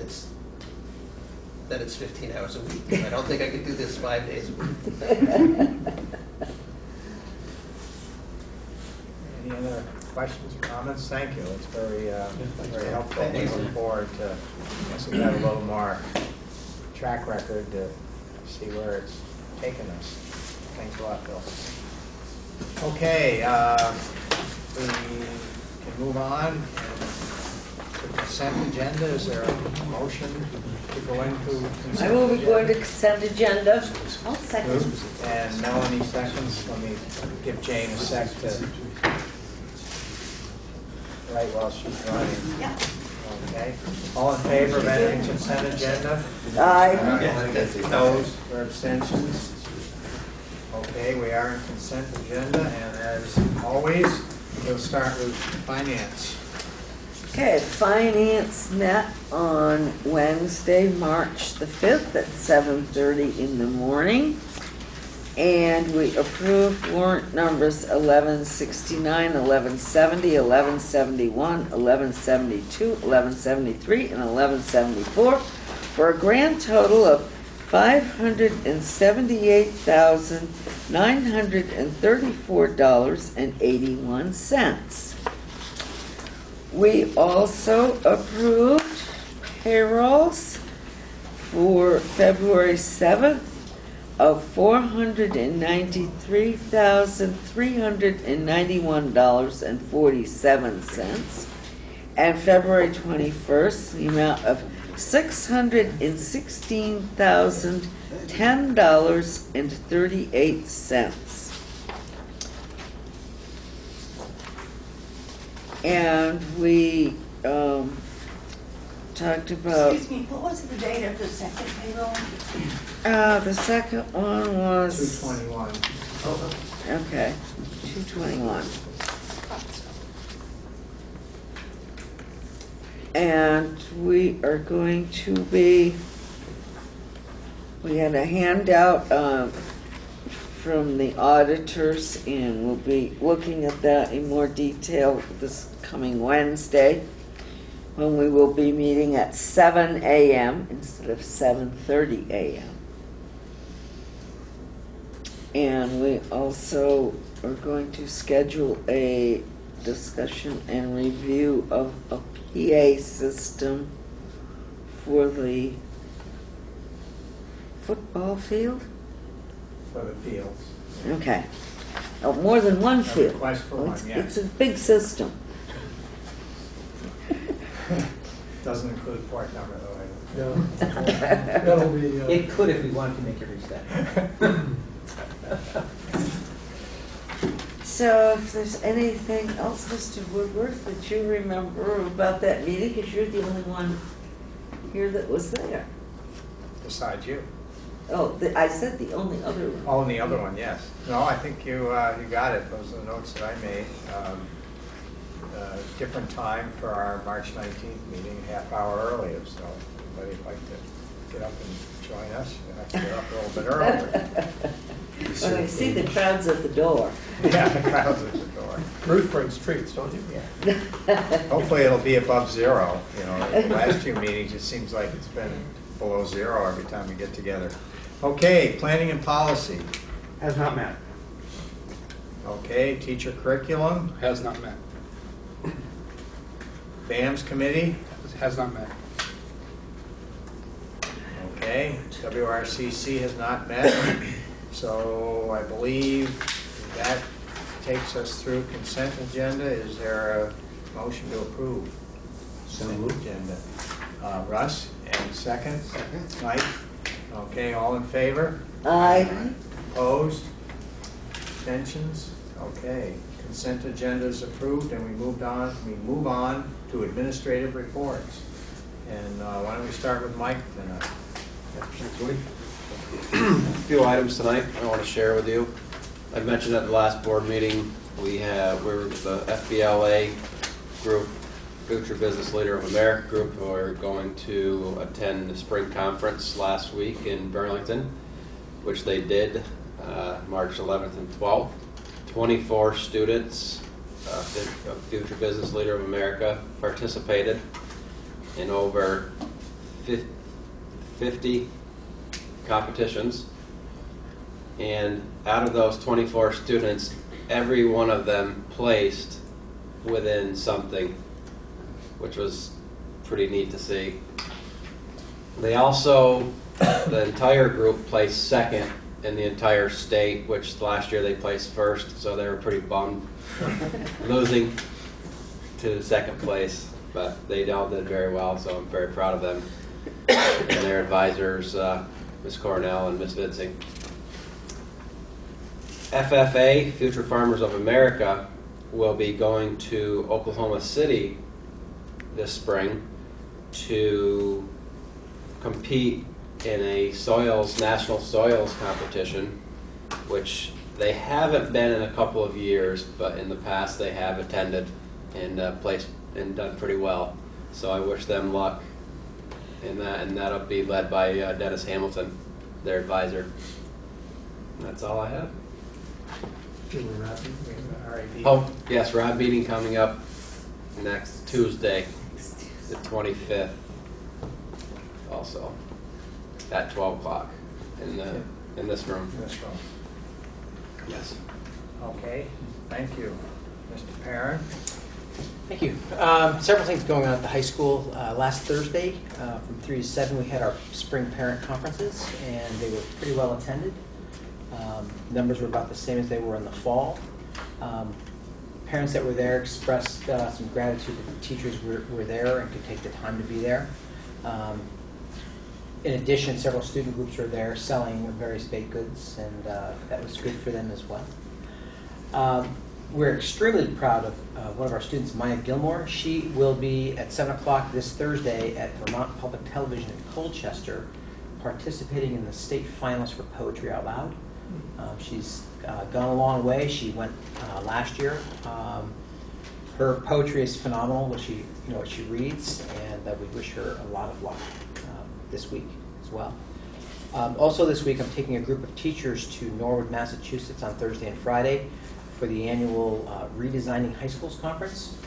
that it's 15 hours a week. I don't think I could do this 5 days a week. Any other questions, comments? Thank you. It's very helpful. We look forward to, once we have a little more track record to see where it's taken us. Thanks a lot, Bill. Okay, we can move on. The consent agenda, is there a motion to go into consent? I will be going to consent agenda. I'll second. And Melanie seconds. Let me give Jane a sec to write while she's running. Yeah. Okay. All in favor of entering consent agenda? Aye. Opposed or abstentions? Okay, we are in consent agenda, and as always, we'll start with finance. Okay, finance met on Wednesday, March the 5th at 7:30 in the morning. And we approved warrant numbers 1169, 1170, 1171, 1172, 1173, and 1174 for a grand total of $578,934.81. We also approved payrolls for February 7th of $493,391.47, and February 21st, the amount of $616,010.38. And we talked about... Excuse me, what was the date of the second payroll? The second one was... 221. Okay, 221. And we are going to be... We had a handout from the auditors, and we'll be looking at that in more detail this coming Wednesday, when we will be meeting at 7 a.m. instead of 7:30 a.m. And we also are going to schedule a discussion and review of a PA system for the football field. For the fields. Okay. Oh, more than one field. Request for one, yes. It's a big system. Doesn't include Fort Number, though. No. That'll be... It could if we wanted to make it reach that. So if there's anything else, Mr. Woodworth, that you remember about that meeting, because you're the only one here that was there. Besides you. Oh, I said the only other one. Oh, and the other one, yes. No, I think you got it. Those are the notes that I made. Different time for our March 19th meeting, half hour earlier, so anybody would like to get up and join us, you have to get up a little bit earlier. Well, I see the crowds at the door. Yeah, the crowds at the door. Ruth brings treats, don't you? Hopefully it'll be above zero. You know, the last few meetings, it seems like it's been below zero every time we get together. Okay, planning and policy. Has not met. Okay, teacher curriculum. Has not met. BAMS committee. Has not met. Okay, WRCC has not met. So I believe that takes us through consent agenda. Is there a motion to approve? Consent agenda. Russ, and second? Second. Mike? Okay, all in favor? Aye. Opposed? Abstentions? Okay, consent agenda is approved, and we move on to administrative reports. And why don't we start with Mike tonight? A few items tonight I want to share with you. I mentioned at the last board meeting we're the FBLA group, Future Business Leader of America group, who are going to attend the spring conference last week in Burlington, which they did March 11th and 12th. 24 students of Future Business Leader of America participated in over 50 competitions, and out of those 24 students, every one of them placed within something, which was pretty neat to see. They also, the entire group placed second in the entire state, which last year they placed first, so they were pretty bummed losing to second place, but they all did very well, so I'm very proud of them and their advisors, Ms. Cornell and Ms. Vidsing. FFA, Future Farmers of America, will be going to Oklahoma City this spring to compete in a national soils competition, which they haven't been in a couple of years, but in the past they have attended and placed and done pretty well. So I wish them luck in that, and that'll be led by Dennis Hamilton, their advisor. And that's all I have. Oh, yes, RAB meeting coming up next Tuesday, the 25th, also at 12 o'clock in this room. This room. Yes. Okay, thank you. Mr. Perrin? Thank you. Several things going on at the high school. Last Thursday, from 3 to 7, we had our spring parent conferences, and they were pretty well attended. Numbers were about the same as they were in the fall. Parents that were there expressed some gratitude that the teachers were there and could take the time to be there. In addition, several student groups were there selling various baked goods, and that was good for them as well. We're extremely proud of one of our students, Maya Gilmore. She will be at 7 o'clock this Thursday at Vermont Public Television in Colchester, participating in the state finals for Poetry Out Loud. She's gone a long way. She went last year. Her poetry is phenomenal, what she reads, and we wish her a lot of luck this week as well. Also this week, I'm taking a group of teachers to Norwood, Massachusetts on Thursday and Friday for the annual Redesigning High Schools Conference.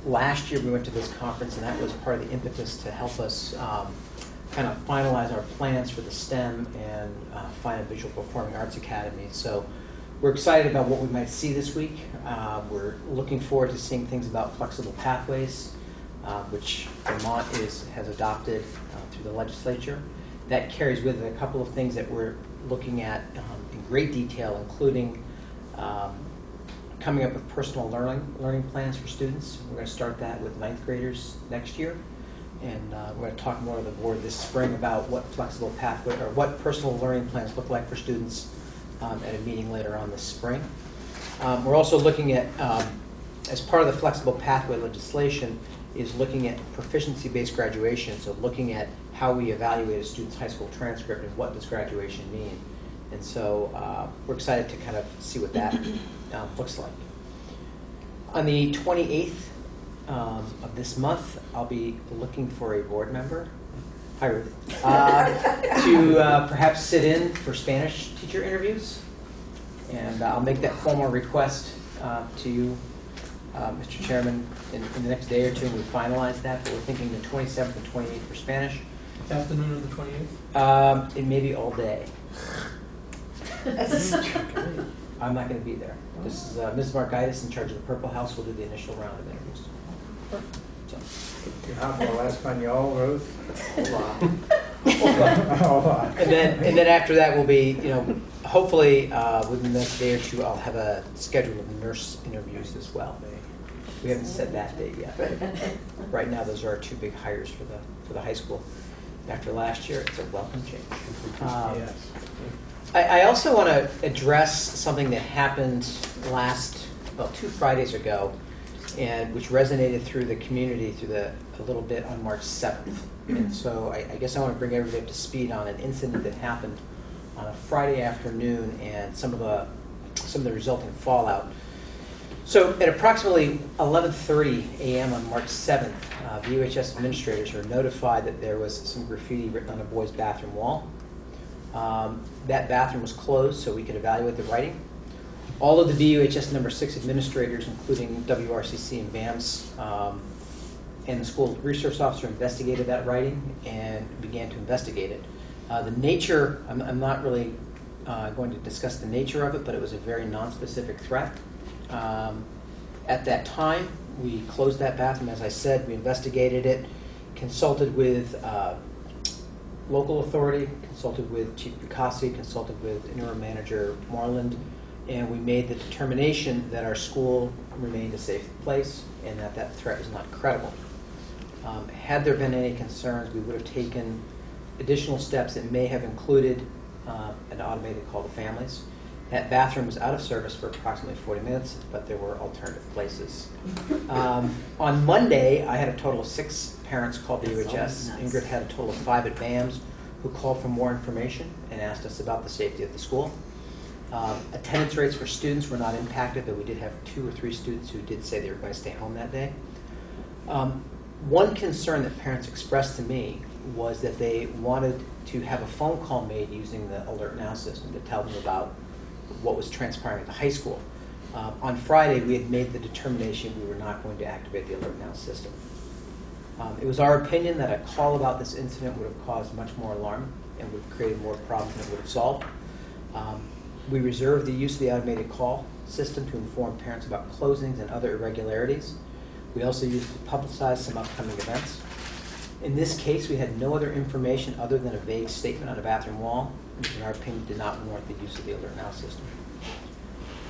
Last year we went to this conference, and that was part of the impetus to help us kind of finalize our plans for the STEM and Fine and Visual Performing Arts Academy. So we're excited about what we might see this week. We're looking forward to seeing things about flexible pathways, which Vermont has adopted through the legislature. That carries with it a couple of things that we're looking at in great detail, including coming up with personal learning plans for students. We're going to start that with 9th graders next year. And we're going to talk more to the board this spring about what flexible pathway or what personal learning plans look like for students at a meeting later on this spring. We're also looking at, as part of the flexible pathway legislation, is looking at proficiency-based graduation, so looking at how we evaluate a student's high school transcript and what does graduation mean. And so we're excited to kind of see what that looks like. On the 28th, of this month, I'll be looking for a board member. Hi, Ruth. To perhaps sit in for Spanish teacher interviews. And I'll make that formal request to you, Mr. Chairman, in the next day or two, and we finalize that. But we're thinking the 27th and 28th for Spanish. Afternoon of the 28th? It may be all day. I'm not going to be there. This is Ms. Margaitis, in charge of the Purple House, will do the initial round of interviews. So. You have more Espanol, Ruth? And then after that will be, hopefully within the next day or two, I'll have a schedule of nurse interviews as well. We haven't set that date yet. Right now, those are our two big hires for the high school. After last year, it's a welcome change. Yes. I also want to address something that happened 2 Fridays ago, and which resonated through the community a little bit on March 7th. And so I guess I want to bring everybody up to speed on an incident that happened on a Friday afternoon and some of the resulting fallout. So at approximately 11:30 a.m. on March 7th, VUHS administrators were notified that there was some graffiti written on a boy's bathroom wall. That bathroom was closed so we could evaluate the writing. All of the VUHS number 6 administrators, including WRCC and BAMS, and the school resource officer investigated that writing and began to investigate it. The nature, I'm not really going to discuss the nature of it, but it was a very non-specific threat. At that time, we closed that bathroom, as I said, we investigated it, consulted with local authority, consulted with Chief Bukasi, consulted with interim manager Moreland, and we made the determination that our school remained a safe place and that threat was not credible. Had there been any concerns, we would have taken additional steps that may have included an automated call to families. That bathroom was out of service for approximately 40 minutes, but there were alternative places. On Monday, I had a total of 6 parents call VUHS. Ingrid had a total of 5 at BAMS who called for more information and asked us about the safety of the school. Attendance rates for students were not impacted, but we did have 2 or 3 students who did say they were going to stay home that day. One concern that parents expressed to me was that they wanted to have a phone call made using the Alert Now system to tell them about what was transpiring at the high school. On Friday, we had made the determination we were not going to activate the Alert Now system. It was our opinion that a call about this incident would have caused much more alarm and would have created more problems than it would have solved. We reserved the use of the automated call system to inform parents about closings and other irregularities. We also used it to publicize some upcoming events. In this case, we had no other information other than a vague statement on a bathroom wall, which in our opinion did not warrant the use of the Alert Now system.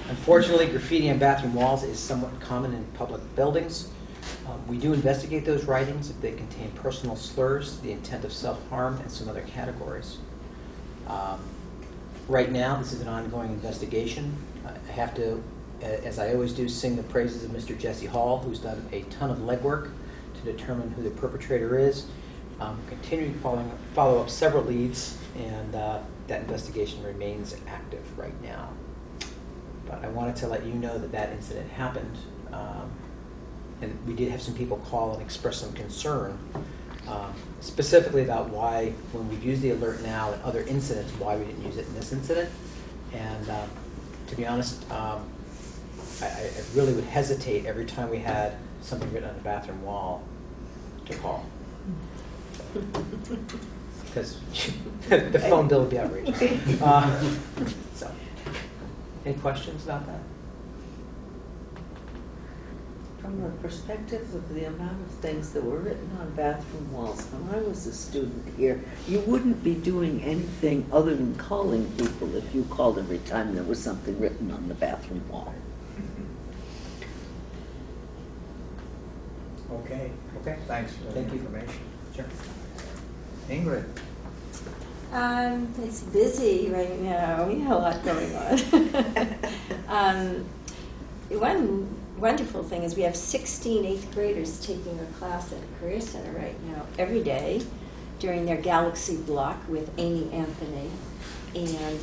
Unfortunately, graffiti on bathroom walls is somewhat common in public buildings. We do investigate those writings if they contain personal slurs, the intent of self-harm, and some other categories. Right now, this is an ongoing investigation. I have to, as I always do, sing the praises of Mr. Jesse Hall, who's done a ton of legwork to determine who the perpetrator is. Continuing to follow up several leads, and that investigation remains active right now. But I wanted to let you know that that incident happened, and we did have some people call and express some concern, specifically about why, when we've used the Alert Now in other incidents, why we didn't use it in this incident. And to be honest, I really would hesitate every time we had something written on the bathroom wall to call. Because the phone bill would be outrageous. So, any questions about that? From the perspective of the amount of things that were written on bathroom walls, when I was a student here, you wouldn't be doing anything other than calling people if you called every time there was something written on the bathroom wall. Okay. Okay. Thanks for the Thank you. information. Sure. Ingrid? It's busy right now. We have a lot going on. One wonderful thing is we have 16 8th graders taking a class at a career center right now every day during their Galaxy block with Amy Anthony. And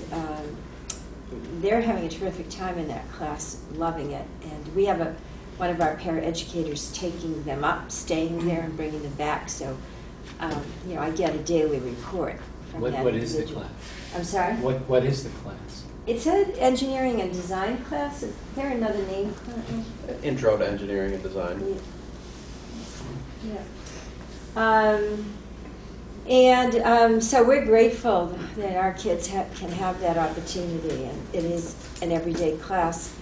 they're having a terrific time in that class, loving it. And we have one of our paraeducators taking them up, staying there, and bringing them back. So, I get a daily report from that What is the individual. class? I'm sorry? What is the class? It's an engineering and design class. Is there another name currently? Intro to engineering and design. Yeah. So we're grateful that our kids can have that opportunity, and it is an everyday class.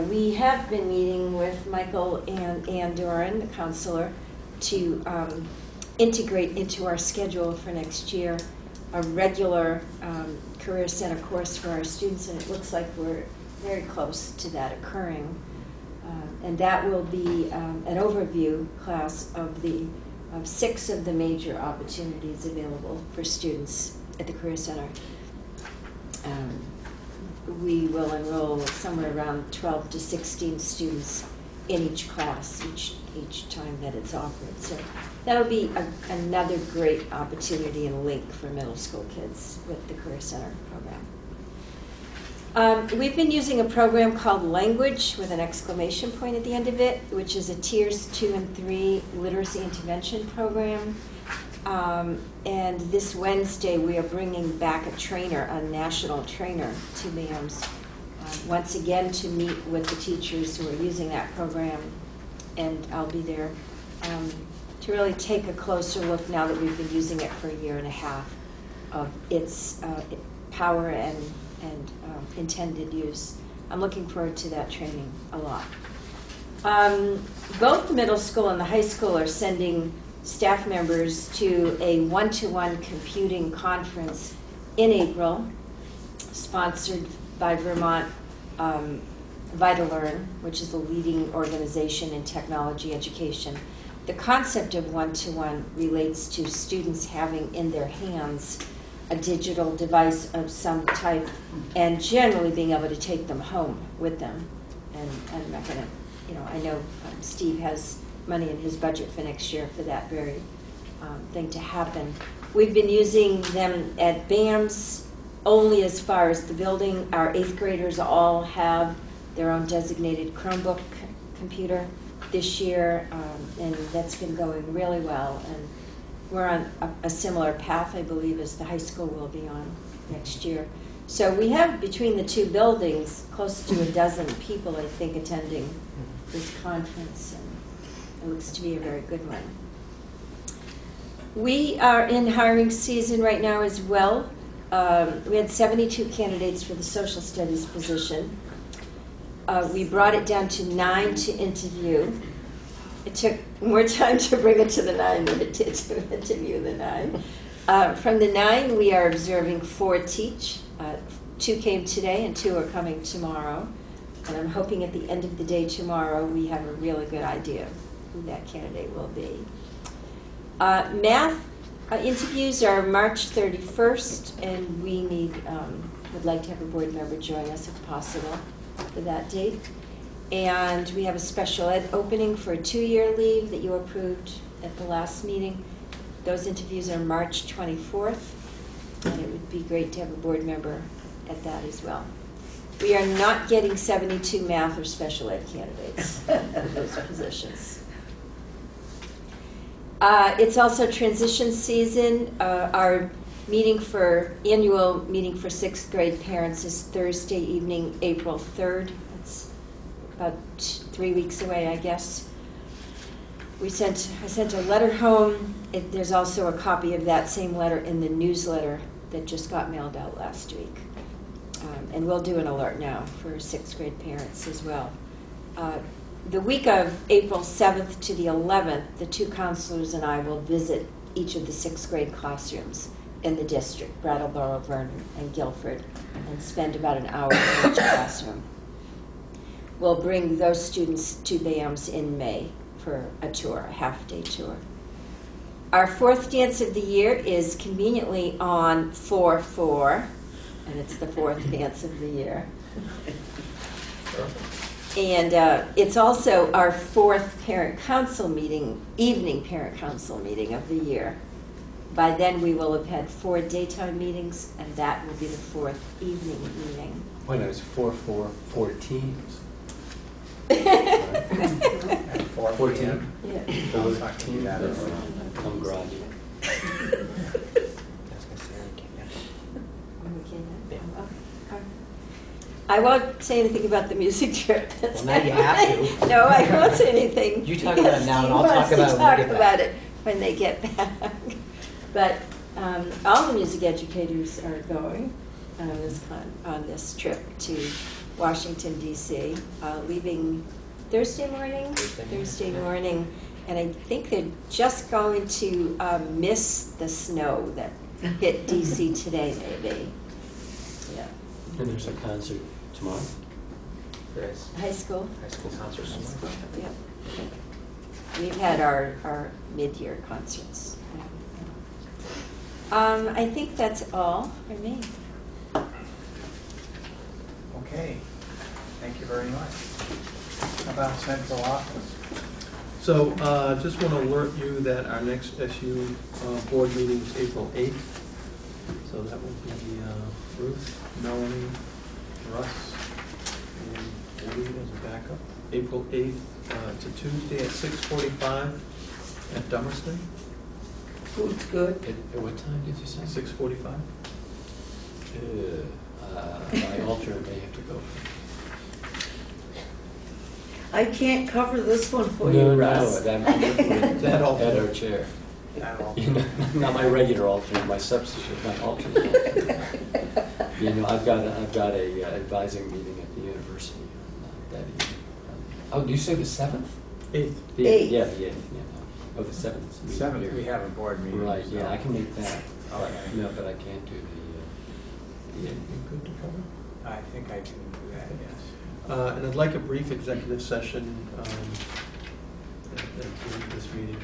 We have been meeting with Michael and Ann Doran, the counselor, to integrate into our schedule for next year a regular Career Center course for our students, and it looks like we're very close to that occurring. And that will be an overview class of 6 of the major opportunities available for students at the Career Center. We will enroll somewhere around 12 to 16 students in each class each time that it's offered. So that'll be another great opportunity and link for middle school kids with the Career Center program. We've been using a program called Language with an exclamation point at the end of it, which is a Tiers 2 and 3 literacy intervention program. And this Wednesday, we are bringing back a national trainer to BAMS, once again to meet with the teachers who are using that program. And I'll be there to really take a closer look, now that we've been using it for a year and a half, of its power and intended use. I'm looking forward to that training a lot. Both the middle school and the high school are sending staff members to a one-to-one computing conference in April, sponsored by Vermont VitaLearn, which is the leading organization in technology education. The concept of one-to-one relates to students having in their hands a digital device of some type, and generally being able to take them home with them. And I'm not going to, I know Steve has money in his budget for next year for that very thing to happen. We've been using them at BAMS only as far as the building. Our 8th graders all have their own designated Chromebook computer this year, and that's been going really well. And we're on a similar path, I believe, as the high school will be on next year. So we have, between the 2 buildings, close to a dozen people, I think, attending this conference, and it looks to be a very good one. We are in hiring season right now as well. We had 72 candidates for the social studies position. We brought it down to 9 to interview. It took more time to bring it to the 9 than it did to interview the 9. From the 9, we are observing 4 teach. 2 came today and 2 are coming tomorrow. And I'm hoping at the end of the day tomorrow we have a really good idea of who that candidate will be. Math interviews are March 31st, and we would like to have a board member join us if possible for that date. And we have a special ed opening for a 2-year leave that you approved at the last meeting. Those interviews are March 24th, and it would be great to have a board member at that as well. We are not getting 72 math or special ed candidates for those positions. It's also transition season. Our annual meeting for 6th grade parents is Thursday evening, April 3rd. It's about 3 weeks away, I guess. I sent a letter home. There's also a copy of that same letter in the newsletter that just got mailed out last week. And we'll do an alert now for 6th grade parents as well. The week of April 7th to the 11th, the 2 counselors and I will visit each of the 6th grade classrooms in the district, Brattleboro, Vernon, and Guilford, and spend about an hour in each classroom. We'll bring those students to BAMS in May for a tour, a half-day tour. Our 4th dance of the year is conveniently on 4/4, and it's the 4th dance of the year. And it's also our 4th parent council meeting, evening parent council meeting of the year. By then we will have had 4 daytime meetings, and that will be the 4th evening meeting. When it was 4 teams. 14? Yeah. I'll talk to you about it. I'm groggy. I won't say anything about the music trip. Well, now you have to. No, I won't say anything. You talk about it now, and I'll because talk about it when they Steve wants to talk get back. about it when they get back. But all the music educators are going on this trip to Washington, D.C., leaving Thursday morning? Thursday morning. And I think they're just going to miss the snow that hit D.C. today, maybe. Yeah. And there's a concert tomorrow? There is High school. high school concerts. Yeah. We've had our mid-year concerts. I think that's all for me. Okay, thank you very much. How about central office? So just want to alert you that our next SU board meeting is April 8th. So that will be Ruth, Melanie, Russ, and Woody as a backup. April 8th, it's a Tuesday at 6:45 at Dummerston. Food's good. At what time did you say? 6:45. My alternate may have to go. I can't cover this one for No, you, Russ. I'm with That alternate. at our chair. That'll- You know, not my regular alternate, my substitute, my alternate. You know, I've got a advising meeting at the university on that evening. Oh, do you say the 7th? 8th. Eighth. Yeah, the 8th, yeah. Oh, the 7th. is the meeting 7th, here. we have a board meeting. Right, so- yeah, I can make that. Okay. No, but I can't do the 8th. You good to cover? I think I can do that, yes. And I'd like a brief executive session at this meeting.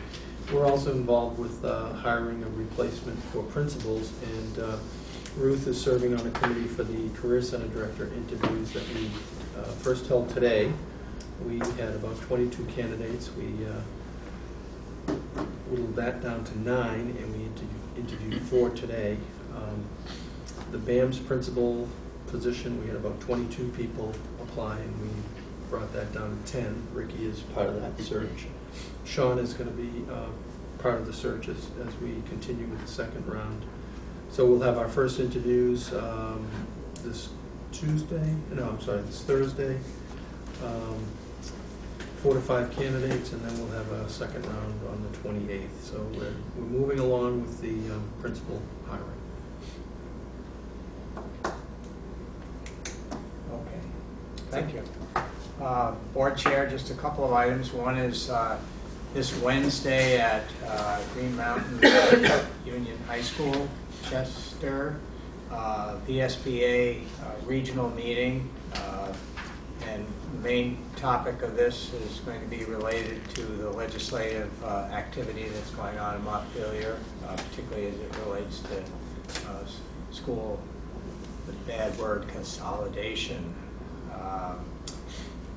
We're also involved with hiring a replacement for principals, and Ruth is serving on a committee for the Career Center Director interviews that we first held today. We had about 22 candidates. We whittled that down to 9, and we interviewed 4 today. The BAMS principal position, we had about 22 people apply, and we brought that down to 10. Ricky is part of that search. Sean is going to be part of the search as we continue with the second round. So we'll have our first interviews this Thursday. 4 to 5 candidates, and then we'll have a second round on the 28th. So we're moving along with the principal hiring. Okay, thank you. Board Chair, just a couple of items. One is this Wednesday at Green Mountain Union High School, Chester, VSBA regional meeting. And the main topic of this is going to be related to the legislative activity that's going on in Montpelier, particularly as it relates to school, the bad word, consolidation.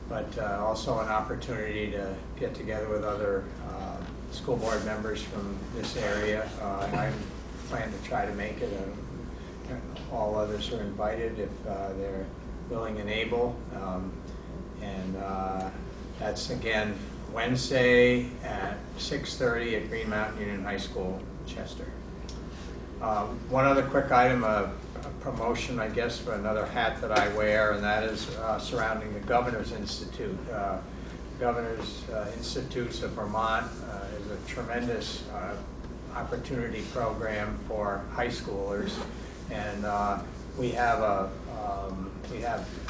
But also an opportunity to get together with other school board members from this area. I plan to try to make it. All others are invited if they're willing and able. That's again Wednesday at 6:30 at Green Mountain Union High School, Chester. One other quick item, a promotion, I guess, for another hat that I wear, and that is surrounding the Governor's Institute. Governor's Institutes of Vermont is a tremendous opportunity program for high schoolers, and we have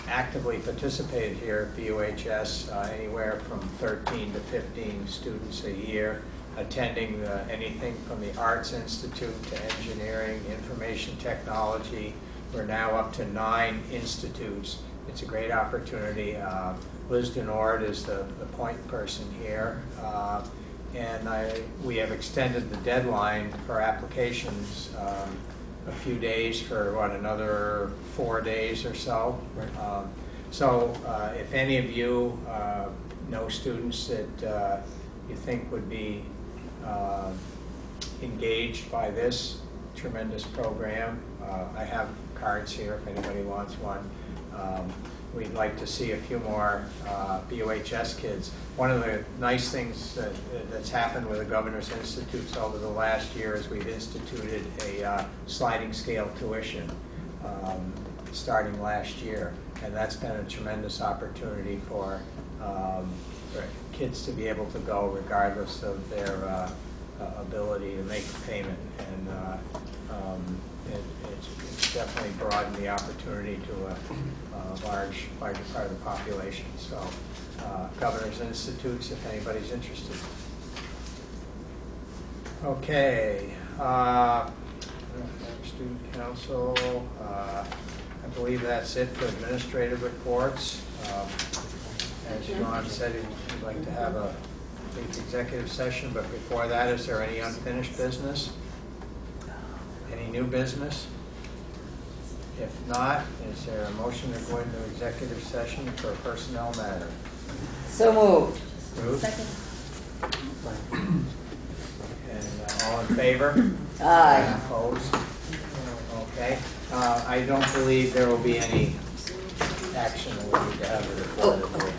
actively participated here at BUHS, anywhere from 13 to 15 students a year, attending anything from the Arts Institute to engineering, information technology. We're now up to 9 institutes. It's a great opportunity. Liz Denord is the point person here. And we have extended the deadline for applications a few days for another 4 days or so. Right. So if any of you know students that you think would be engaged by this tremendous program, I have cards here if anybody wants one. we'd like to see a few more BOHS kids. One of the nice things that's happened with the Governor's Institutes over the last year is we've instituted a sliding scale tuition starting last year, and that's been a tremendous opportunity for kids to be able to go regardless of their ability to make the payment, and it's definitely broadened the opportunity to a larger part of the population. So Governor's Institutes, if anybody's interested. Okay, Student Council, I believe that's it for administrative reports. As Ron said, he'd like to have a brief executive session, but before that, is there any unfinished business? Any new business? If not, is there a motion to go into executive session for a personnel matter? So moved. Moved. Second. And all in favor? Aye. Opposed? Okay. I don't believe there will be any action. We need to have a report.